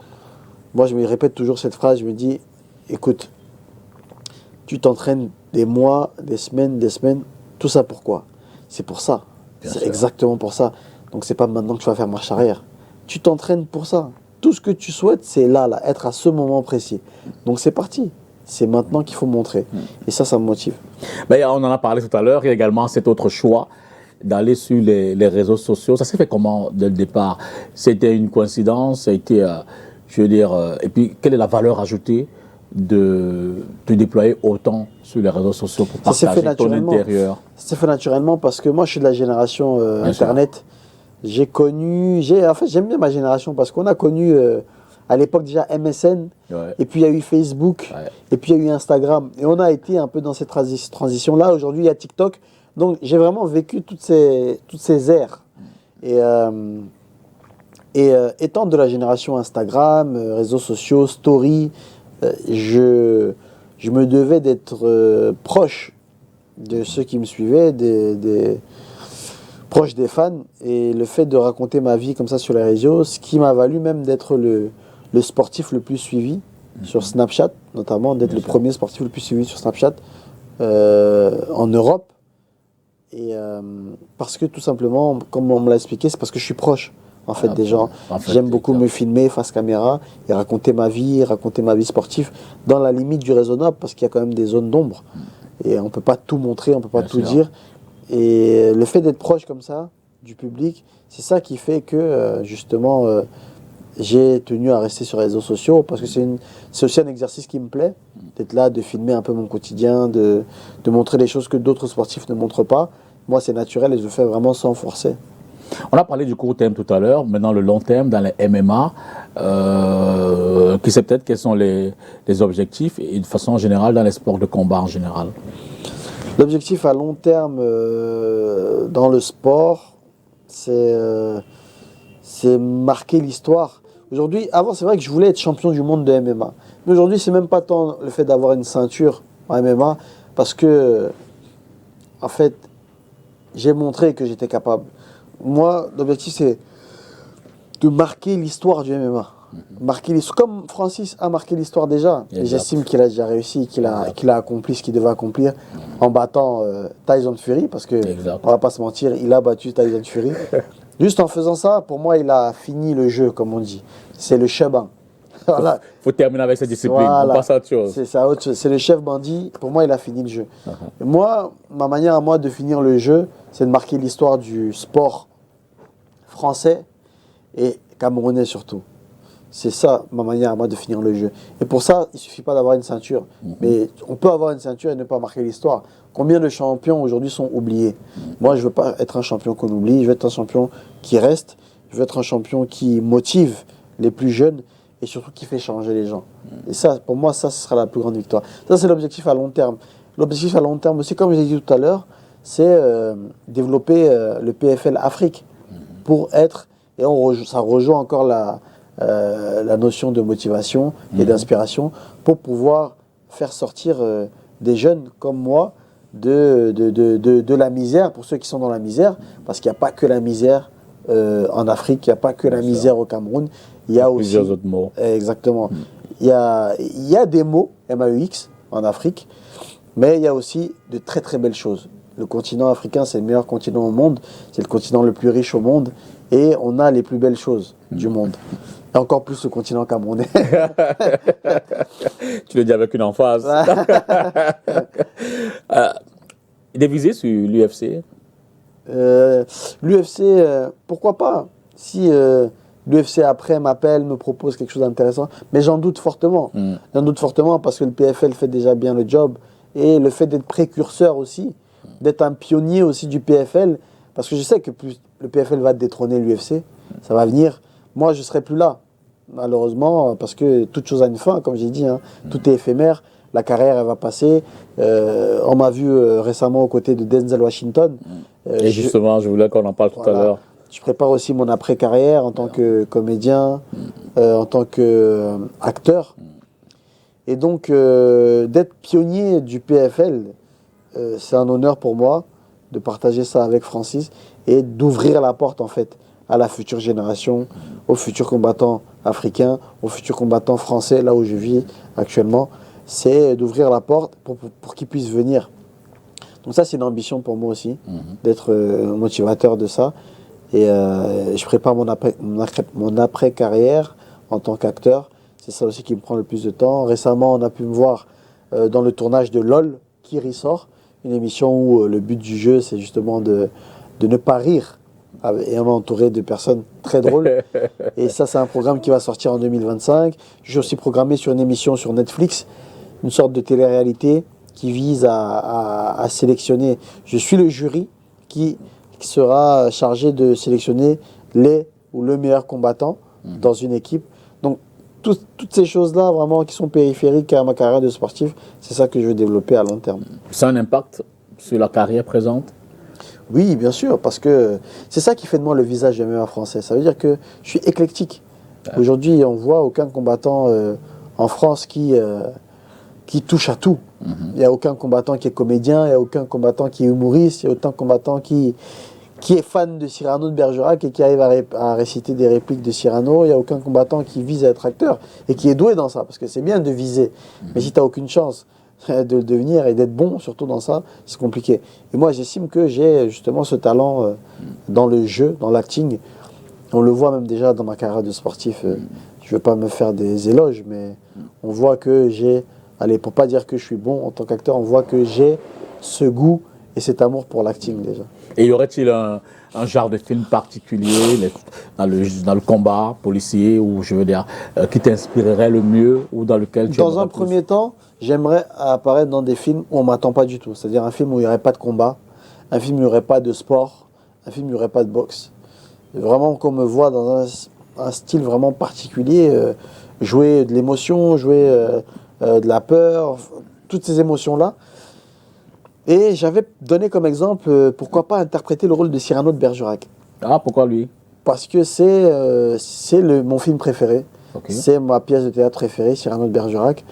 moi je me répète toujours cette phrase, je me dis, écoute, tu t'entraînes des mois, des semaines, tout ça pourquoi? C'est pour ça. C'est exactement pour ça. Donc c'est pas maintenant que tu vas faire marche arrière. Tu t'entraînes pour ça. Tout ce que tu souhaites, c'est là, être à ce moment précis. Donc c'est parti. C'est maintenant qu'il faut montrer. Et ça me motive. Ben, on en a parlé tout à l'heure. Il y a également cet autre choix d'aller sur les réseaux sociaux. Ça s'est fait comment dès le départ? C'était une coïncidence? Ça a été, je veux dire, et puis quelle est la valeur ajoutée de déployer autant sur les réseaux sociaux pour partager ton intérieur? Ça s'est fait naturellement parce que moi, je suis de la génération Internet. En fait, j'aime bien ma génération parce qu'on a connu à l'époque déjà MSN, et puis il y a eu Facebook, et puis il y a eu Instagram. Et on a été un peu dans cette transition-là. Aujourd'hui, il y a TikTok. Donc, j'ai vraiment vécu toutes ces ères. Et étant de la génération Instagram, réseaux sociaux, story, je me devais d'être proche de ceux qui me suivaient, proche des fans. Et le fait de raconter ma vie comme ça sur les réseaux, ce qui m'a valu même d'être le sportif le plus suivi sur Snapchat, notamment d'être le premier sportif le plus suivi sur Snapchat en Europe. Et parce que tout simplement, comme on me l'a expliqué, c'est parce que je suis proche en fait des gens. J'aime beaucoup me filmer face caméra et raconter ma vie sportive dans la limite du raisonnable, parce qu'il y a quand même des zones d'ombre et on ne peut pas tout montrer, on ne peut pas tout dire. Et le fait d'être proche comme ça du public, c'est ça qui fait que justement j'ai tenu à rester sur les réseaux sociaux, parce que c'est aussi un exercice qui me plaît, d'être là, de filmer un peu mon quotidien, de montrer des choses que d'autres sportifs ne montrent pas. Moi, c'est naturel et je le fais vraiment sans forcer. On a parlé du court terme tout à l'heure, maintenant le long terme dans les MMA, qui sait peut-être quels sont les objectifs et de façon générale dans les sports de combat en général. L'objectif à long terme dans le sport, c'est marquer l'histoire. Aujourd'hui, avant, c'est vrai que je voulais être champion du monde de MMA. Mais aujourd'hui, c'est même pas tant le fait d'avoir une ceinture en MMA, parce que, en fait, j'ai montré que j'étais capable. Moi, l'objectif, de marquer l'histoire du MMA. Comme Francis a marqué l'histoire déjà, et j'estime qu'il a déjà réussi, qu'il a accompli ce qu'il devait accomplir en battant Tyson Fury, parce que on va pas se mentir, il a battu Tyson Fury. Juste en faisant ça, pour moi, il a fini le jeu, comme on dit. C'est le cheban. Voilà. Faut terminer avec cette discipline, voilà. On passe à autre chose. C'est ça, c'est le chef bandit. Pour moi, il a fini le jeu. Et moi, ma manière à moi de finir le jeu, c'est de marquer l'histoire du sport français et camerounais surtout. C'est ça ma manière à moi de finir le jeu. Et pour ça, il ne suffit pas d'avoir une ceinture. Mais on peut avoir une ceinture et ne pas marquer l'histoire. Combien de champions aujourd'hui sont oubliés? Moi, je ne veux pas être un champion qu'on oublie. Je veux être un champion qui reste. Je veux être un champion qui motive les plus jeunes et surtout qui fait changer les gens. Et ça, pour moi, ça, ce sera la plus grande victoire. Ça, c'est l'objectif à long terme. L'objectif à long terme aussi, comme je l'ai dit tout à l'heure, c'est développer le PFL Afrique pour être, et ça rejoint encore la notion de motivation et d'inspiration pour pouvoir faire sortir des jeunes comme moi de la misère, pour ceux qui sont dans la misère, parce qu'il n'y a pas que la misère en Afrique, il n'y a pas que la misère au Cameroun, il y a aussi plusieurs autres mots. Exactement. Il y a des mots, MAUX, en Afrique, mais il y a aussi de très très belles choses. Le continent africain, c'est le meilleur continent au monde, c'est le continent le plus riche au monde, et on a les plus belles choses du monde. Et encore plus le continent camerounais. Tu le dis avec une emphase. Il est visé sur l'UFC. L'UFC, pourquoi pas? Si l'UFC après m'appelle, me propose quelque chose d'intéressant, mais j'en doute fortement. J'en doute fortement parce que le PFL fait déjà bien le job, et le fait d'être précurseur aussi, d'être un pionnier aussi du PFL, parce que je sais que plus le PFL va détrôner l'UFC, ça va venir. Moi, je ne serai plus là, malheureusement, parce que toute chose a une fin, comme j'ai dit, hein. Tout est éphémère, la carrière, elle va passer. On m'a vu récemment aux côtés de Denzel Washington. Et justement, je voulais qu'on en parle tout à l'heure. Je prépare aussi mon après-carrière en tant que comédien, en tant qu'acteur. Et donc, d'être pionnier du PFL, c'est un honneur pour moi de partager ça avec Francis et d'ouvrir la porte, en fait, à la future génération, aux futurs combattants africains, aux futurs combattants français, là où je vis actuellement. C'est d'ouvrir la porte pour qu'ils puissent venir. Donc ça, c'est une ambition pour moi aussi, d'être motivateur de ça. Et je prépare mon après-carrière en tant qu'acteur. C'est ça aussi qui me prend le plus de temps. Récemment, on a pu me voir dans le tournage de LOL, qui ressort, une émission où le but du jeu, c'est justement de ne pas rire. Et on est entouré de personnes très drôles. Et ça, c'est un programme qui va sortir en 2025. Je suis aussi programmé sur une émission sur Netflix, une sorte de télé-réalité qui vise à sélectionner. Je suis le jury qui sera chargé de sélectionner les ou le meilleur combattant dans une équipe. Donc, toutes ces choses-là, vraiment, qui sont périphériques à ma carrière de sportif, c'est ça que je veux développer à long terme. Ça a un impact sur la carrière présente? Oui, bien sûr, parce que c'est ça qui fait de moi le visage du MMA français. Ça veut dire que je suis éclectique. Aujourd'hui, on voit aucun combattant en France qui touche à tout. Il n'y a aucun combattant qui est comédien, il n'y a aucun combattant qui est humoriste, il n'y a aucun combattant qui est fan de Cyrano de Bergerac et qui arrive à réciter des répliques de Cyrano. Il n'y a aucun combattant qui vise à être acteur et qui est doué dans ça, parce que c'est bien de viser. Mais si tu n'as aucune chance de le devenir et d'être bon, surtout dans ça, c'est compliqué. Et moi, j'estime que j'ai justement ce talent dans le jeu, dans l'acting. On le voit même déjà dans ma carrière de sportif. Je ne veux pas me faire des éloges, mais on voit que j'ai... Allez, pour pas dire que je suis bon en tant qu'acteur, on voit que j'ai ce goût et cet amour pour l'acting déjà. Et y aurait-il un genre de film particulier dans le combat policier, ou je veux dire, qui t'inspirerait le mieux, ou dans lequel tu... Dans un premier temps, j'aimerais apparaître dans des films où on ne m'attend pas du tout. C'est-à-dire un film où il n'y aurait pas de combat, un film où il n'y aurait pas de sport, un film où il n'y aurait pas de boxe. Vraiment qu'on me voit dans un style vraiment particulier, jouer de l'émotion, jouer... de la peur, toutes ces émotions-là. Et j'avais donné comme exemple, pourquoi pas interpréter le rôle de Cyrano de Bergerac. Ah, pourquoi lui? Parce que c'est mon film préféré. Okay. C'est ma pièce de théâtre préférée, Cyrano de Bergerac.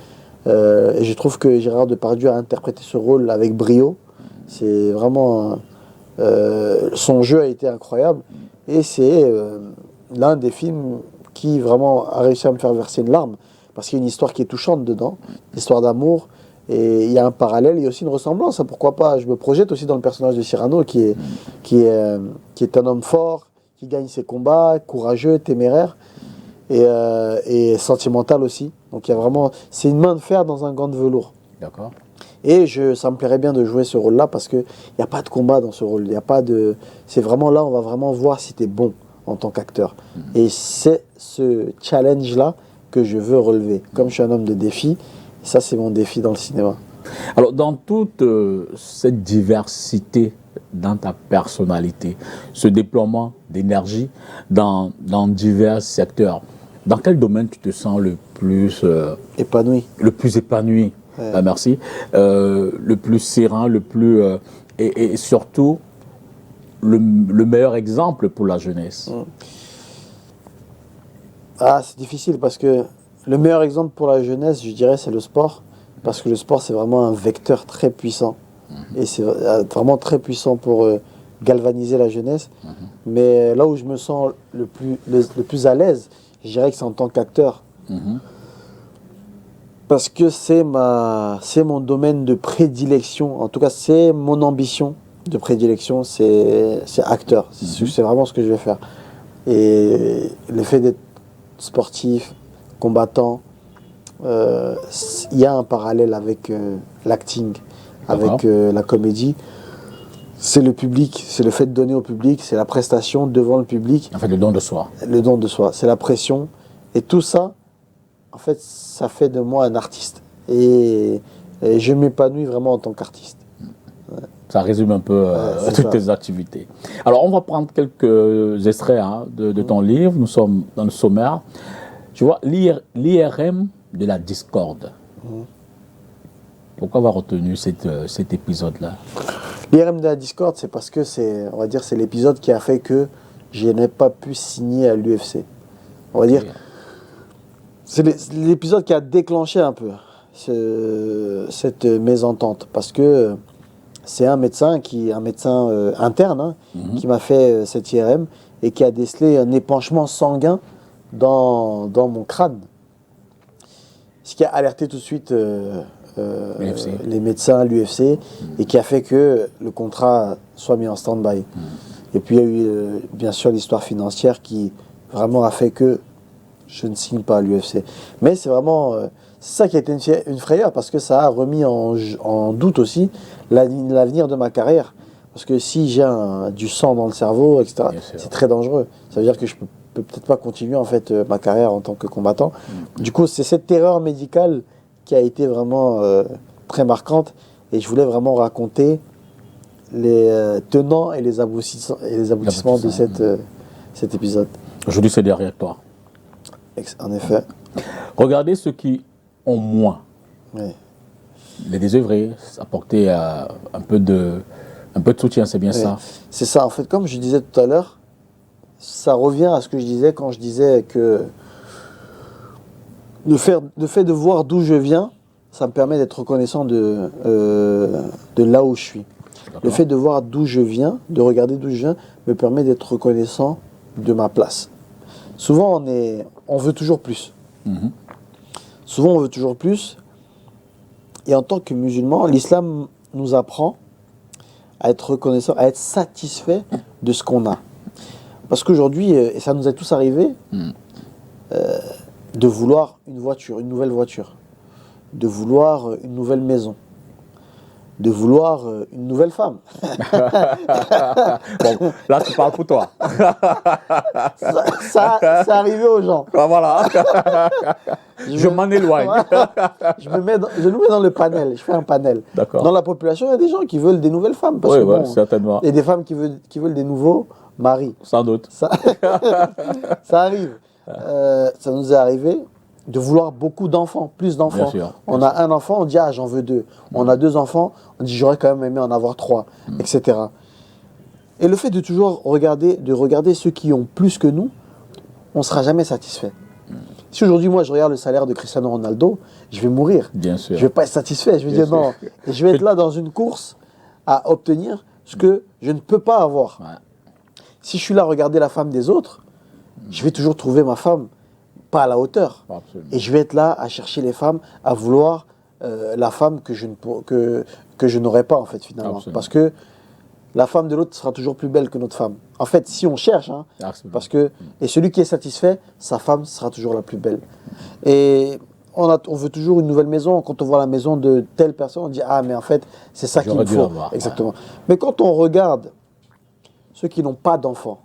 Et je trouve que Gérard Depardieu a interprété ce rôle avec brio. C'est vraiment... son jeu a été incroyable. Et c'est l'un des films qui vraiment a réussi à me faire verser une larme, parce qu'il y a une histoire qui est touchante dedans, une histoire d'amour, et il y a un parallèle, il y a aussi une ressemblance, hein, pourquoi pas, je me projette aussi dans le personnage de Cyrano, qui est un homme fort, qui gagne ses combats, courageux, téméraire, et sentimental aussi, donc il y a vraiment, c'est une main de fer dans un gant de velours. D'accord. Et ça me plairait bien de jouer ce rôle-là, parce qu'il n'y a pas de combat dans ce rôle, il y a pas de, c'est vraiment là, on va vraiment voir si tu es bon en tant qu'acteur. Et c'est ce challenge-là que je veux relever. Comme je suis un homme de défi, ça c'est mon défi dans le cinéma. Alors, dans toute cette diversité dans ta personnalité, ce déploiement d'énergie dans divers secteurs, dans quel domaine tu te sens le plus Épanoui. Le plus épanoui, Ouais. merci, le plus serein, le plus et surtout le meilleur exemple pour la jeunesse. Ah, c'est difficile parce que le meilleur exemple pour la jeunesse, je dirais, c'est le sport. Parce que le sport, c'est vraiment un vecteur très puissant. Et c'est vraiment très puissant pour galvaniser la jeunesse. Mais là où je me sens le plus à l'aise, je dirais que c'est en tant qu'acteur. Parce que c'est mon domaine de prédilection. En tout cas, c'est mon ambition de prédilection, c'est acteur. C'est vraiment ce que je vais faire. Et le fait d'être sportif, combattant, il y a un parallèle avec l'acting, avec la comédie. C'est le public, c'est le fait de donner au public, c'est la prestation devant le public. En fait, le don de soi. Le don de soi, c'est la pression. Et tout ça, en fait, ça fait de moi un artiste. Et je m'épanouis vraiment en tant qu'artiste. Ouais. Ça résume un peu toutes tes activités. Alors, on va prendre quelques extraits de ton livre. Nous sommes dans le sommaire. Tu vois, l'IRM de la discorde. Pourquoi avoir retenu cet épisode-là? L'IRM de la discorde, c'est parce que c'est l'épisode qui a fait que je n'ai pas pu signer à l'UFC. On va dire, c'est l'épisode qui a déclenché un peu cette mésentente, parce que c'est un médecin interne qui m'a fait cette IRM et qui a décelé un épanchement sanguin dans mon crâne. Ce qui a alerté tout de suite les médecins, l'UFC, et qui a fait que le contrat soit mis en stand-by. Et puis il y a eu bien sûr l'histoire financière qui vraiment a fait que je ne signe pas à l'UFC. Mais c'est vraiment c'est ça qui a été une frayeur, parce que ça a remis en doute aussi l'avenir de ma carrière. Parce que si j'ai du sang dans le cerveau, etc., c'est très dangereux. Ça veut dire que je peux peut-être pas continuer en fait ma carrière en tant que combattant. Du coup, c'est cette terreur médicale qui a été vraiment très marquante, et je voulais vraiment raconter les tenants et les aboutissements de cet épisode. Aujourd'hui, c'est derrière toi. En effet. Regardez ceux qui ont moins. Oui. Les désœuvrés, apporter un peu de soutien, c'est bien ça. C'est ça, en fait, comme je disais tout à l'heure, ça revient à ce que je disais quand je disais que le fait de voir d'où je viens, ça me permet d'être reconnaissant de là où je suis. Le fait de voir d'où je viens, de regarder d'où je viens, me permet d'être reconnaissant de ma place. Souvent, on veut toujours plus. Souvent, on veut toujours plus. Et en tant que musulman, l'islam nous apprend à être reconnaissant, à être satisfait de ce qu'on a. Parce qu'aujourd'hui, et ça nous est tous arrivé, de vouloir une nouvelle voiture, de vouloir une nouvelle maison, de vouloir une nouvelle femme. Bon, là, tu parles pour toi. ça c'est arrivé aux gens. Ah, voilà. Je m'en éloigne. Je nous mets dans le panel, je fais un panel. Dans la population, il y a des gens qui veulent des nouvelles femmes. Parce que, certainement. Il y a des femmes qui veulent des nouveaux maris. Sans doute. Ça arrive. Ça nous est arrivé de vouloir beaucoup d'enfants, plus d'enfants. On a un enfant, on dit ah j'en veux deux. On a deux enfants, on dit j'aurais quand même aimé en avoir trois, etc. Et le fait de toujours regarder ceux qui ont plus que nous, on ne sera jamais satisfait. Si aujourd'hui moi je regarde le salaire de Cristiano Ronaldo, je vais mourir. Bien sûr. Je vais pas être satisfait. Je vais dire non. Et je vais être là dans une course à obtenir ce que je ne peux pas avoir. Si je suis là à regarder la femme des autres, je vais toujours trouver ma femme pas à la hauteur. Absolument. Et je vais être là à chercher les femmes, à vouloir la femme que je n'aurai pas, en fait, finalement. Absolument. Parce que la femme de l'autre sera toujours plus belle que notre femme. En fait, si on cherche, hein, parce que, et celui qui est satisfait, sa femme sera toujours la plus belle. Et on veut toujours une nouvelle maison. Quand on voit la maison de telle personne, on dit « Ah, mais en fait, c'est ça qu'il me faut. » Exactement. Ouais. Mais quand on regarde ceux qui n'ont pas d'enfants,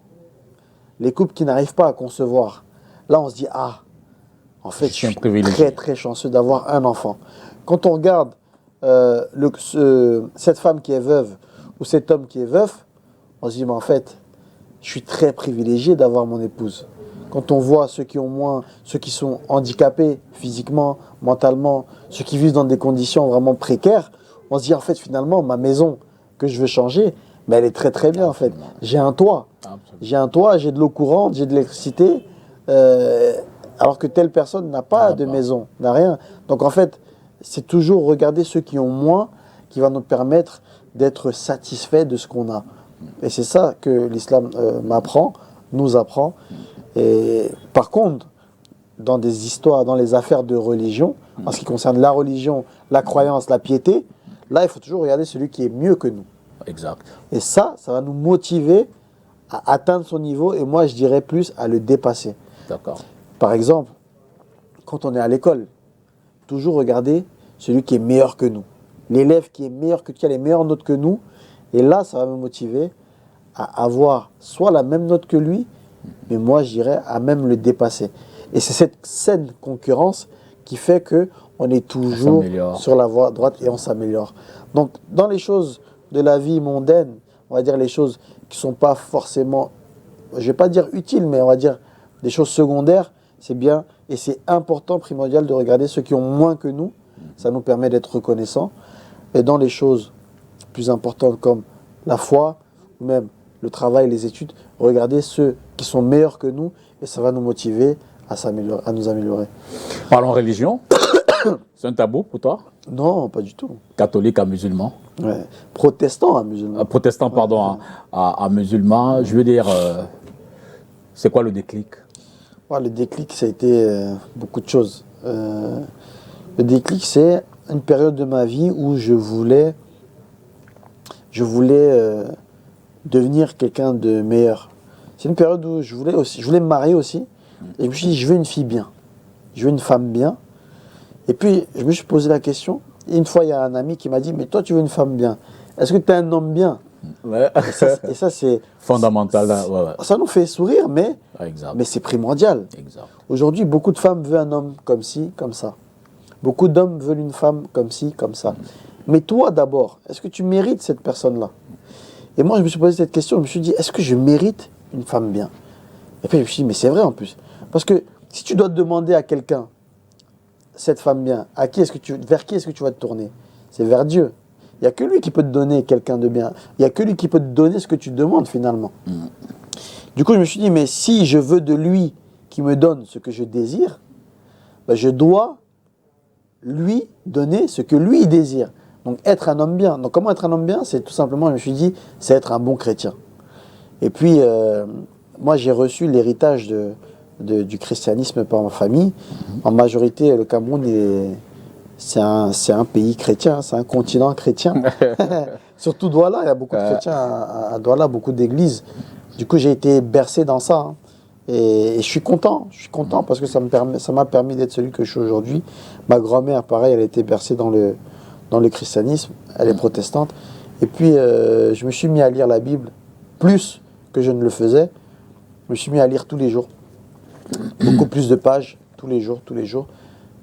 les couples qui n'arrivent pas à concevoir, là, on se dit « Ah, en fait, je suis très, très chanceux d'avoir un enfant. » Quand on regarde cette femme qui est veuve ou cet homme qui est veuf, on se dit « Mais en fait, je suis très privilégié d'avoir mon épouse. » Quand on voit ceux qui ont moins, ceux qui sont handicapés physiquement, mentalement, ceux qui vivent dans des conditions vraiment précaires, on se dit en fait finalement ma maison que je veux changer, mais elle est très très bien en fait. J'ai un toit, j'ai de l'eau courante, j'ai de l'électricité, alors que telle personne n'a pas de maison, n'a rien. Donc en fait, c'est toujours regarder ceux qui ont moins qui va nous permettre d'être satisfaits de ce qu'on a. Et c'est ça que l'islam nous apprend. Et par contre, dans des histoires, dans les affaires de religion, en ce qui concerne la religion, la croyance, la piété, là, il faut toujours regarder celui qui est mieux que nous. Exact. Et ça va nous motiver à atteindre son niveau et moi, je dirais plus à le dépasser. D'accord. Par exemple, quand on est à l'école, toujours regarder celui qui est meilleur que nous. L'élève qui est meilleur que qui a les meilleures notes que nous. Et là, ça va me motiver à avoir soit la même note que lui, mais moi, je dirais à même le dépasser. Et c'est cette saine concurrence qui fait qu'on est toujours sur la voie droite et on s'améliore. Donc, dans les choses de la vie mondaine, on va dire les choses qui ne sont pas forcément, je ne vais pas dire utiles, mais on va dire des choses secondaires, c'est bien et c'est important, primordial de regarder ceux qui ont moins que nous. Ça nous permet d'être reconnaissants. Et dans les choses plus importantes comme la foi, ou même le travail, les études, regarder ceux qui sont meilleurs que nous et ça va nous motiver à nous améliorer. Parlons religion. C'est un tabou pour toi? Non, pas du tout. Catholique à musulman? Ouais. Protestant à musulman. Protestant, pardon, à musulman. Je veux dire, c'est quoi le déclic? Ouais, le déclic, ça a été beaucoup de choses. Le déclic, c'est une période de ma vie où je voulais devenir quelqu'un de meilleur. C'est une période où je voulais me marier aussi. Et je me suis dit, je veux une fille bien. Je veux une femme bien. Et puis, je me suis posé la question. Et une fois, il y a un ami qui m'a dit, mais toi, tu veux une femme bien. Est-ce que tu es un homme bien? Ouais. Et ça, c'est fondamental. Ça nous fait sourire, mais c'est primordial. Aujourd'hui, beaucoup de femmes veulent un homme comme ci, comme ça. Beaucoup d'hommes veulent une femme comme ci, comme ça. Mais toi, d'abord, est-ce que tu mérites cette personne-là? Et moi, je me suis posé cette question. Je me suis dit, est-ce que je mérite une femme bien? Et puis, je me suis dit, mais c'est vrai en plus. Parce que si tu dois demander à quelqu'un, cette femme bien, vers qui est-ce que tu vas te tourner? C'est vers Dieu. Il n'y a que lui qui peut te donner quelqu'un de bien. Il n'y a que lui qui peut te donner ce que tu demandes finalement. Du coup, je me suis dit, mais si je veux de lui qui me donne ce que je désire, ben, je dois lui donner ce que lui désire. Donc, être un homme bien. Donc, comment être un homme bien? C'est tout simplement, je me suis dit, c'est être un bon chrétien. Et puis, moi, j'ai reçu l'héritage du christianisme par ma famille. En majorité, le Cameroun, c'est un pays chrétien, c'est un continent chrétien. Surtout Douala, il y a beaucoup de chrétiens à Douala, beaucoup d'églises. Du coup, j'ai été bercé dans ça. Hein. Et je suis content parce que ça m'a permis d'être celui que je suis aujourd'hui. Ma grand-mère, pareil, elle a été bercée dans le christianisme, elle est protestante. Et puis, je me suis mis à lire la Bible plus que je ne le faisais. Je me suis mis à lire tous les jours. Beaucoup plus de pages, tous les jours.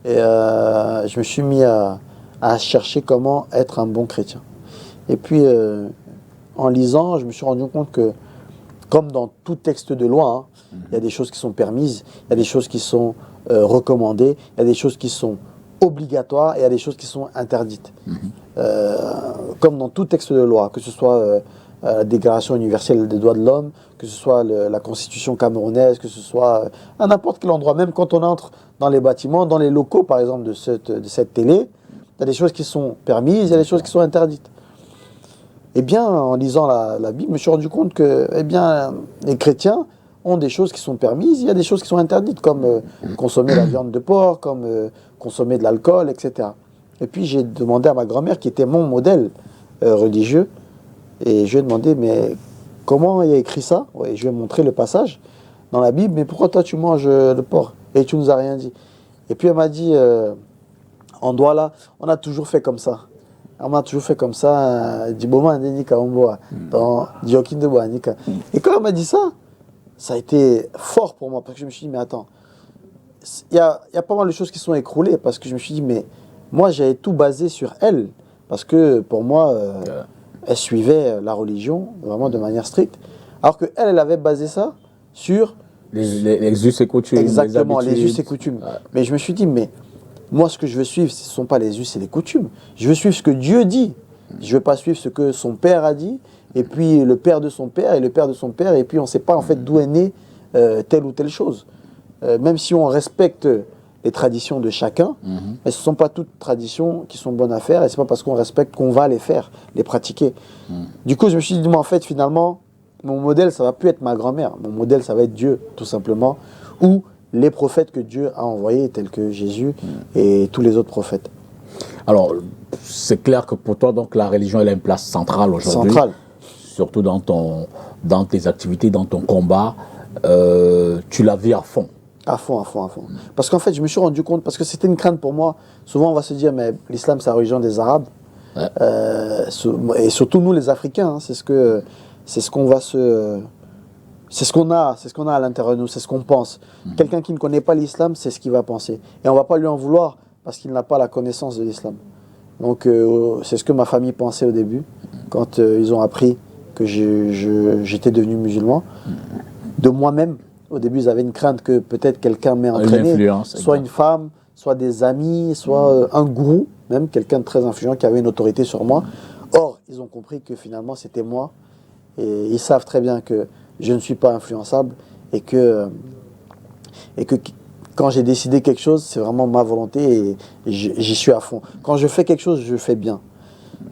Et je me suis mis à chercher comment être un bon chrétien. Et puis, en lisant, je me suis rendu compte que, comme dans tout texte de loi, il y a des choses qui sont permises, il y a des choses qui sont recommandées, il y a des choses qui sont obligatoires et il y a des choses qui sont interdites. Comme dans tout texte de loi, que ce soit la Déclaration universelle des droits de l'homme, que ce soit la Constitution camerounaise, que ce soit à n'importe quel endroit, même quand on entre dans les bâtiments, dans les locaux par exemple de cette télé, il y a des choses qui sont permises, il y a des choses qui sont interdites. Eh bien, en lisant la Bible, je me suis rendu compte que les chrétiens ont des choses qui sont permises, il y a des choses qui sont interdites, comme consommer la viande de porc, comme consommer de l'alcool, etc. Et puis j'ai demandé à ma grand-mère, qui était mon modèle religieux, et je lui ai demandé, mais comment il y a écrit ça? Et je lui ai montré le passage dans la Bible, mais pourquoi toi tu manges le porc? Et tu nous as rien dit. Et puis elle m'a dit, en Douala, on a toujours fait comme ça. On m'a toujours fait comme ça, Diboma Nika Omboa, dans Diokin de Boanika. Et quand elle m'a dit ça, ça a été fort pour moi, parce que je me suis dit, mais attends, il y a pas mal de choses qui sont écroulées, parce que je me suis dit, mais moi j'avais tout basé sur elle, parce que pour moi, elle suivait la religion vraiment de manière stricte, alors qu'elle, elle avait basé ça sur les us et coutumes. Exactement, les us et coutumes. Ouais. Mais je me suis dit, mais moi, ce que je veux suivre, ce ne sont pas les us et les coutumes. Je veux suivre ce que Dieu dit. Je ne veux pas suivre ce que son père a dit, et puis le père de son père, et le père de son père, et puis on ne sait pas en fait d'où est née telle ou telle chose. Même si on respecte les traditions de chacun, mais ce ne sont pas toutes traditions qui sont bonnes à faire, et ce n'est pas parce qu'on respecte qu'on va les faire, les pratiquer. Du coup, je me suis dit, moi, en fait, finalement, mon modèle, ça ne va plus être ma grand-mère. Mon modèle, ça va être Dieu, tout simplement, ou les prophètes que Dieu a envoyés, tels que Jésus et tous les autres prophètes. Alors, c'est clair que pour toi, donc, la religion, elle a une place centrale aujourd'hui. Centrale. Surtout dans tes activités, dans ton combat. Tu la vis à fond. À fond, à fond, à fond. Parce qu'en fait, je me suis rendu compte, parce que c'était une crainte pour moi. Souvent, on va se dire, mais l'islam, c'est la religion des Arabes. Ouais. Et surtout, nous, les Africains, hein, c'est ce qu'on va se... C'est ce qu'on a à l'intérieur de nous, c'est ce qu'on pense. Quelqu'un qui ne connaît pas l'islam, c'est ce qu'il va penser. Et on ne va pas lui en vouloir parce qu'il n'a pas la connaissance de l'islam. Donc c'est ce que ma famille pensait au début, quand ils ont appris que j'étais devenu musulman. De moi-même, au début, ils avaient une crainte que peut-être quelqu'un m'ait entraîné, soit une femme, soit des amis, soit un gourou, même quelqu'un de très influent qui avait une autorité sur moi. Or, ils ont compris que finalement, c'était moi. Et ils savent très bien que je ne suis pas influençable et que quand j'ai décidé quelque chose, c'est vraiment ma volonté et j'y suis à fond. Quand je fais quelque chose, je fais bien.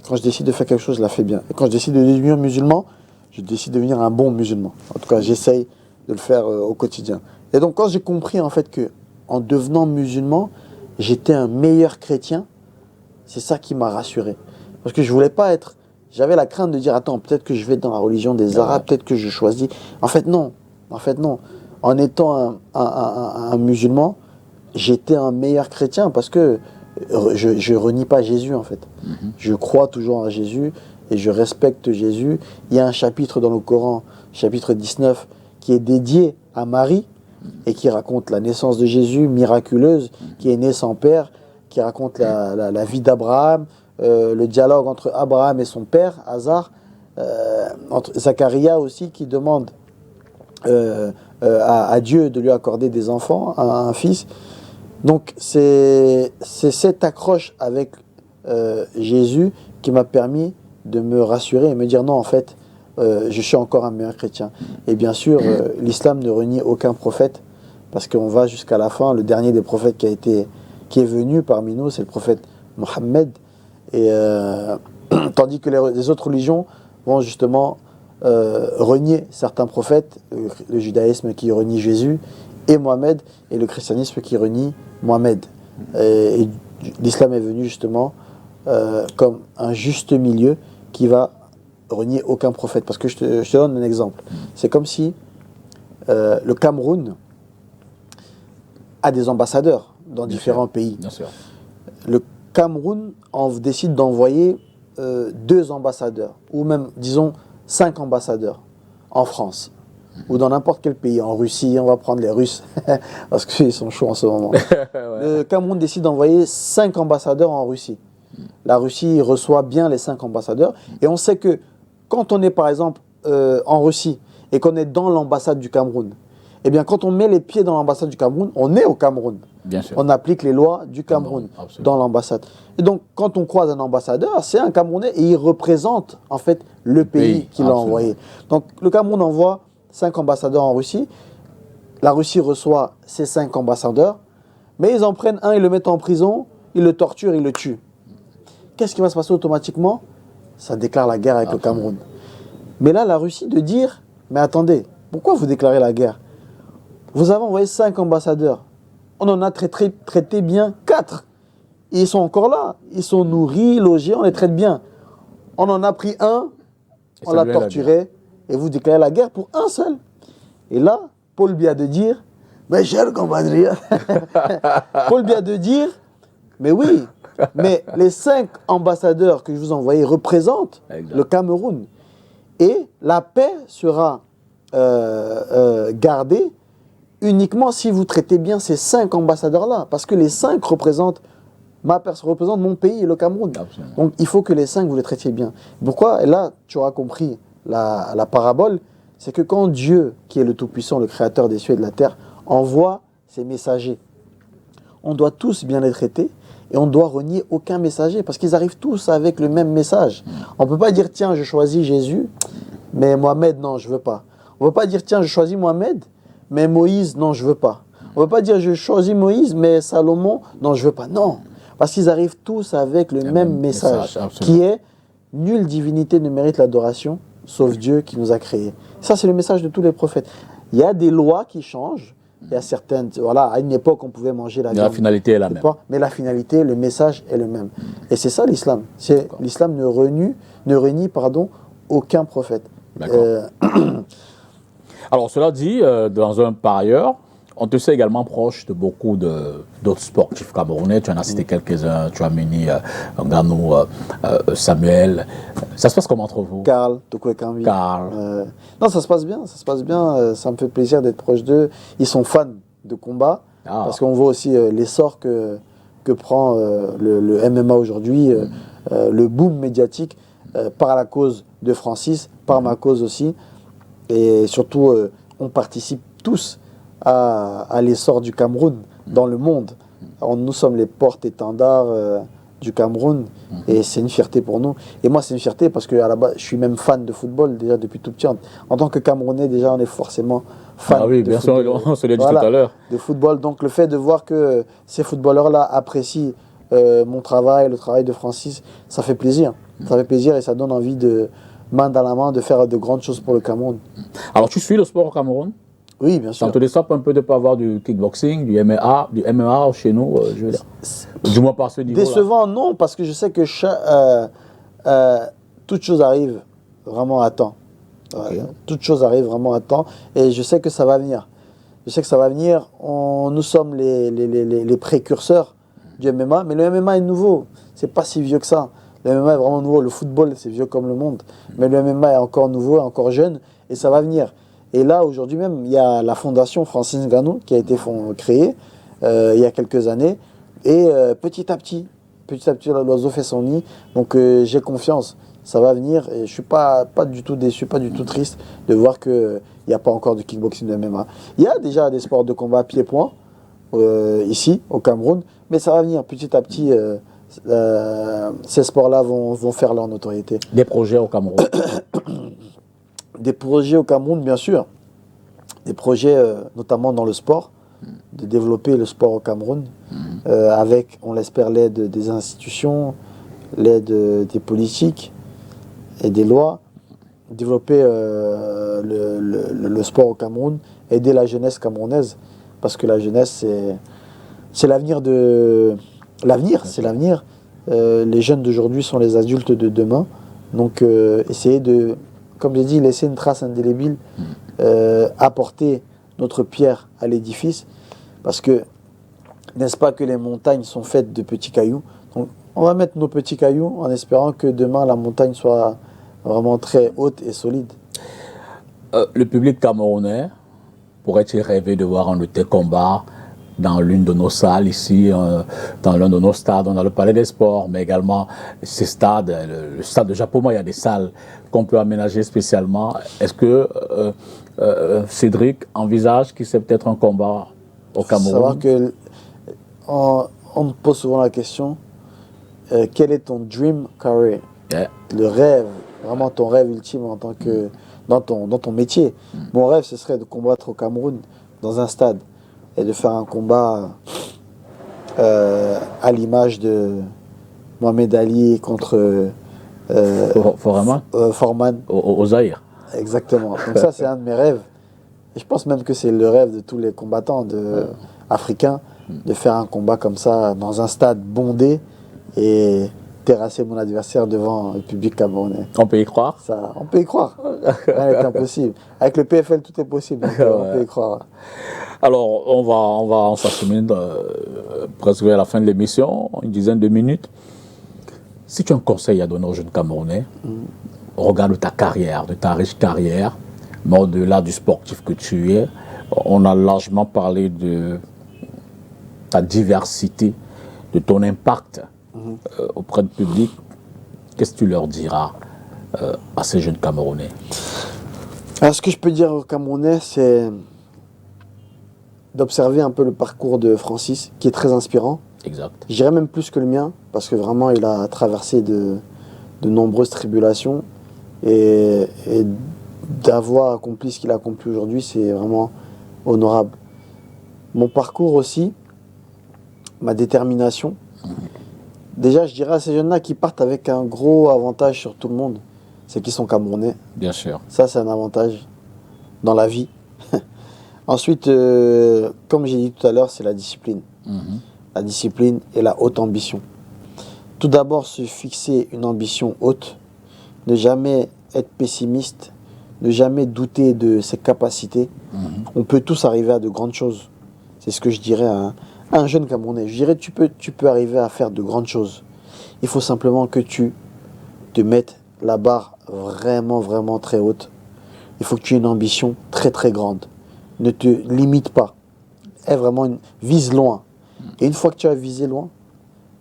Quand je décide de faire quelque chose, je la fais bien. Et quand je décide de devenir musulman, je décide de devenir un bon musulman. En tout cas, j'essaye de le faire au quotidien. Et donc, quand j'ai compris en fait que en devenant musulman, j'étais un meilleur chrétien, c'est ça qui m'a rassuré. Parce que je voulais pas être... J'avais la crainte de dire, attends, peut-être que je vais dans la religion des Arabes, peut-être que je choisis. En fait, non. En étant un musulman, j'étais un meilleur chrétien parce que je renie pas Jésus, en fait. Je crois toujours en Jésus et je respecte Jésus. Il y a un chapitre dans le Coran, chapitre 19, qui est dédié à Marie et qui raconte la naissance de Jésus, miraculeuse, qui est né sans père, qui raconte la vie d'Abraham, le dialogue entre Abraham et son père, Hazar, entre Zacharia aussi, qui demande à Dieu de lui accorder des enfants, un fils. Donc c'est cette accroche avec Jésus qui m'a permis de me rassurer et me dire non, en fait, je suis encore un meilleur chrétien. Et bien sûr, l'islam ne renie aucun prophète, parce qu'on va jusqu'à la fin. Le dernier des prophètes qui est venu parmi nous, c'est le prophète Mohammed. Et tandis que les autres religions vont justement renier certains prophètes, le judaïsme qui renie Jésus et Mohammed, et le christianisme qui renie Mohammed. Et l'islam est venu justement comme un juste milieu qui va renier aucun prophète. Parce que je te donne un exemple. C'est comme si le Cameroun a des ambassadeurs dans différents pays. Bien sûr. Le Cameroun décide d'envoyer 2 ambassadeurs, ou même, disons, 5 ambassadeurs en France, ou dans n'importe quel pays. En Russie, on va prendre les Russes, parce qu'ils sont chauds en ce moment. Ouais. Le Cameroun décide d'envoyer 5 ambassadeurs en Russie. La Russie reçoit bien les 5 ambassadeurs, et on sait que quand on est, par exemple, en Russie, et qu'on est dans l'ambassade du Cameroun, eh bien, quand on met les pieds dans l'ambassade du Cameroun, on est au Cameroun. Bien sûr. On applique les lois du Cameroun dans l'ambassade. Et donc, quand on croise un ambassadeur, c'est un Camerounais et il représente en fait le pays qui l'a envoyé. Donc, le Cameroun envoie 5 ambassadeurs en Russie. La Russie reçoit ces 5 ambassadeurs, mais ils en prennent un, ils le mettent en prison, ils le torturent, ils le tuent. Qu'est-ce qui va se passer automatiquement? Ça déclare la guerre avec le Cameroun. Mais là, la Russie de dire, mais attendez, Pourquoi vous déclarez la guerre? Vous avez envoyé 5 ambassadeurs. On en a traité bien 4. Et ils sont encore là. Ils sont nourris, logés, on les traite bien. On en a pris un, on l'a torturé, et vous déclarez la guerre pour un seul. Et là, Paul Biya de dire, mes chers compatriotes, Paul Biya de dire, mais oui, mais les 5 ambassadeurs que je vous ai envoyés représentent le Cameroun. Et la paix sera gardée uniquement si vous traitez bien ces 5 ambassadeurs-là. Parce que les 5 représentent mon pays, le Cameroun. Absolument. Donc il faut que les 5, vous les traitiez bien. Pourquoi? Et là, tu auras compris la parabole. C'est que quand Dieu, qui est le Tout-Puissant, le Créateur des cieux et de la terre, envoie ses messagers, on doit tous bien les traiter et on doit renier aucun messager parce qu'ils arrivent tous avec le même message. On ne peut pas dire, tiens, je choisis Jésus, mais Mohamed, non, je ne veux pas. On ne peut pas dire, tiens, je choisis Mohamed, mais Moïse, non, je ne veux pas. On ne peut pas dire, je choisis Moïse, mais Salomon, non, je ne veux pas. Non, parce qu'ils arrivent tous avec le même message qui est, nulle divinité ne mérite l'adoration, sauf Dieu qui nous a créés. Ça, c'est le message de tous les prophètes. Il y a des lois qui changent. Il y a certaines, voilà, à une époque, on pouvait manger la viande. La finalité est la même. Mais la finalité, le message est le même. Et c'est ça l'islam. L'islam ne renie aucun prophète. Alors, cela dit, dans un par ailleurs, on te sait également proche de beaucoup d'autres sportifs camerounais. Tu en as cité quelques-uns. Tu as mené Nganou, Samuel. Ça se passe comment entre vous? Karl, Tokwekambi. Karl. Non, ça se passe bien. Ça se passe bien. Ça me fait plaisir d'être proche d'eux. Ils sont fans de combat. Parce qu'on voit aussi l'essor que prend le MMA aujourd'hui, le boom médiatique par la cause de Francis, par ma cause aussi. Et surtout, on participe tous à l'essor du Cameroun dans le monde. Alors, nous sommes les porte-étendards du Cameroun et c'est une fierté pour nous. Et moi, c'est une fierté parce que à la base, je suis même fan de football déjà depuis tout petit. En tant que Camerounais, déjà, on est forcément fan bien sûr, on se l'a dit tout à l'heure. De football. Donc, le fait de voir que ces footballeurs-là apprécient mon travail, le travail de Francis, ça fait plaisir. Ça fait plaisir et ça donne envie de, main dans la main, de faire de grandes choses pour le Cameroun. Alors, tu suis le sport au Cameroun? Oui, bien sûr. Ça te déçoit un peu de ne pas avoir du kickboxing, du MMA chez nous, je veux dire. Du moins par ce niveau-là. Décevant, non, parce que je sais que toute chose arrive vraiment à temps. Okay. Toute chose arrive vraiment à temps et je sais que ça va venir. Je sais que ça va venir. Nous sommes les précurseurs du MMA, mais le MMA est nouveau. C'est pas si vieux que ça. Le MMA est vraiment nouveau. Le football, c'est vieux comme le monde. Mais le MMA est encore nouveau, encore jeune et ça va venir. Et là, aujourd'hui même, il y a la fondation Francis Ngannou qui a été créée il y a quelques années. Et petit à petit, l'oiseau fait son nid. Donc j'ai confiance, ça va venir. Et je ne suis pas du tout déçu, pas du tout triste de voir qu'il n'y a pas encore de kickboxing de MMA. Il y a déjà des sports de combat pied-point ici, au Cameroun. Mais ça va venir petit à petit. Ces sports-là vont faire leur notoriété. Des projets au Cameroun? Des projets au Cameroun, bien sûr. Des projets notamment dans le sport, de développer le sport au Cameroun, avec, on l'espère, l'aide des institutions, l'aide des politiques et des lois. Développer le sport au Cameroun, aider la jeunesse camerounaise, parce que la jeunesse, c'est l'avenir de... L'avenir, c'est l'avenir. Les jeunes d'aujourd'hui sont les adultes de demain. Donc, essayer de, comme j'ai dit, laisser une trace indélébile, apporter notre pierre à l'édifice. Parce que, n'est-ce pas que les montagnes sont faites de petits cailloux? Donc, on va mettre nos petits cailloux en espérant que demain, la montagne soit vraiment très haute et solide. Le public camerounais pourrait-il rêver de voir un de tes combats dans l'une de nos salles ici, dans l'un de nos stades? On a le Palais des Sports, mais également ces stades, le stade de Japoma, il y a des salles qu'on peut aménager spécialement. Est-ce que Cédric envisage qu'il c'est peut-être un combat au Cameroun? Savoir que on me pose souvent la question, quel est ton dream career? Le rêve, vraiment ton rêve ultime en tant que dans ton métier. Mon rêve, ce serait de combattre au Cameroun dans un stade et de faire un combat à l'image de Mohamed Ali contre Foreman Foreman. Au Zaïre. Exactement. Donc ça, c'est un de mes rêves. Et je pense même que c'est le rêve de tous les combattants africains de faire un combat comme ça dans un stade bondé et terrasser mon adversaire devant le public camerounais. On peut y croire? Ça, on peut y croire. Rien n'est impossible. Avec le PFL, tout est possible. Donc, on peut y croire. Alors, on s'achemine presque vers la fin de l'émission, une dizaine de minutes. Si tu as un conseil à donner aux jeunes Camerounais, au regard de ta carrière, de ta riche carrière, mais au-delà du sportif que tu es, on a largement parlé de ta diversité, de ton impact auprès du public. Qu'est-ce que tu leur diras à ces jeunes Camerounais? Alors, ce que je peux dire aux Camerounais, c'est d'observer un peu le parcours de Francis, qui est très inspirant. Exact. Je dirais même plus que le mien, parce que vraiment, il a traversé de nombreuses tribulations. Et d'avoir accompli ce qu'il a accompli aujourd'hui, c'est vraiment honorable. Mon parcours aussi, ma détermination. Déjà, je dirais à ces jeunes-là qui partent avec un gros avantage sur tout le monde, c'est qu'ils sont Camerounais. Bien sûr. Ça, c'est un avantage dans la vie. Ensuite, comme j'ai dit tout à l'heure, c'est la discipline. La discipline et la haute ambition. Tout d'abord, se fixer une ambition haute, ne jamais être pessimiste, ne jamais douter de ses capacités. On peut tous arriver à de grandes choses. C'est ce que je dirais à un jeune Camerounais. Je dirais, tu peux arriver à faire de grandes choses. Il faut simplement que tu te mettes la barre vraiment, vraiment très haute. Il faut que tu aies une ambition très, très grande. Ne te limite pas. Vise loin. Et une fois que tu as visé loin,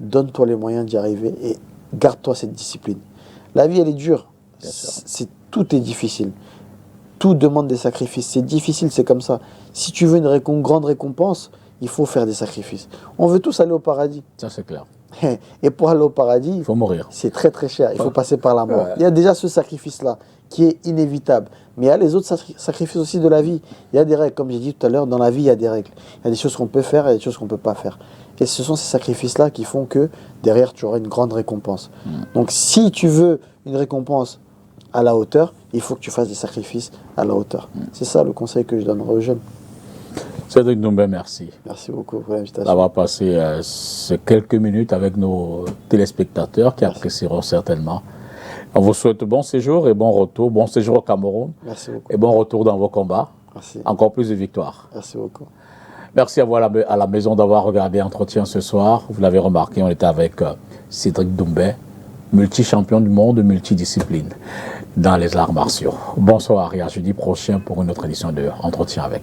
donne-toi les moyens d'y arriver et garde-toi cette discipline. La vie, elle est dure. Tout est difficile. Tout demande des sacrifices. C'est difficile, c'est comme ça. Si tu veux une grande récompense, il faut faire des sacrifices. On veut tous aller au paradis. Ça, c'est clair. Et pour aller au paradis, Il faut mourir. C'est très très cher. Il faut passer par la mort. Il y a déjà ce sacrifice-là qui est inévitable. Mais il y a les autres sacrifices aussi de la vie. Il y a des règles. Comme j'ai dit tout à l'heure, dans la vie, il y a des règles. Il y a des choses qu'on peut faire et des choses qu'on ne peut pas faire. Et ce sont ces sacrifices-là qui font que derrière, tu auras une grande récompense. Donc si tu veux une récompense à la hauteur, il faut que tu fasses des sacrifices à la hauteur. C'est ça le conseil que je donnerai aux jeunes. Cédric Doumbé, merci. Merci beaucoup pour l'invitation. D'avoir passé ces quelques minutes avec nos téléspectateurs qui apprécieront certainement. On vous souhaite bon séjour et bon retour. Bon séjour au Cameroun. Merci beaucoup. Et bon retour dans vos combats. Merci. Encore plus de victoires. Merci beaucoup. Merci à vous à la maison d'avoir regardé Entretien ce soir. Vous l'avez remarqué, on était avec Cédric Doumbé, multi-champion du monde, multidiscipline dans les arts martiaux. Bonsoir et à jeudi prochain pour une autre édition de Entretien avec.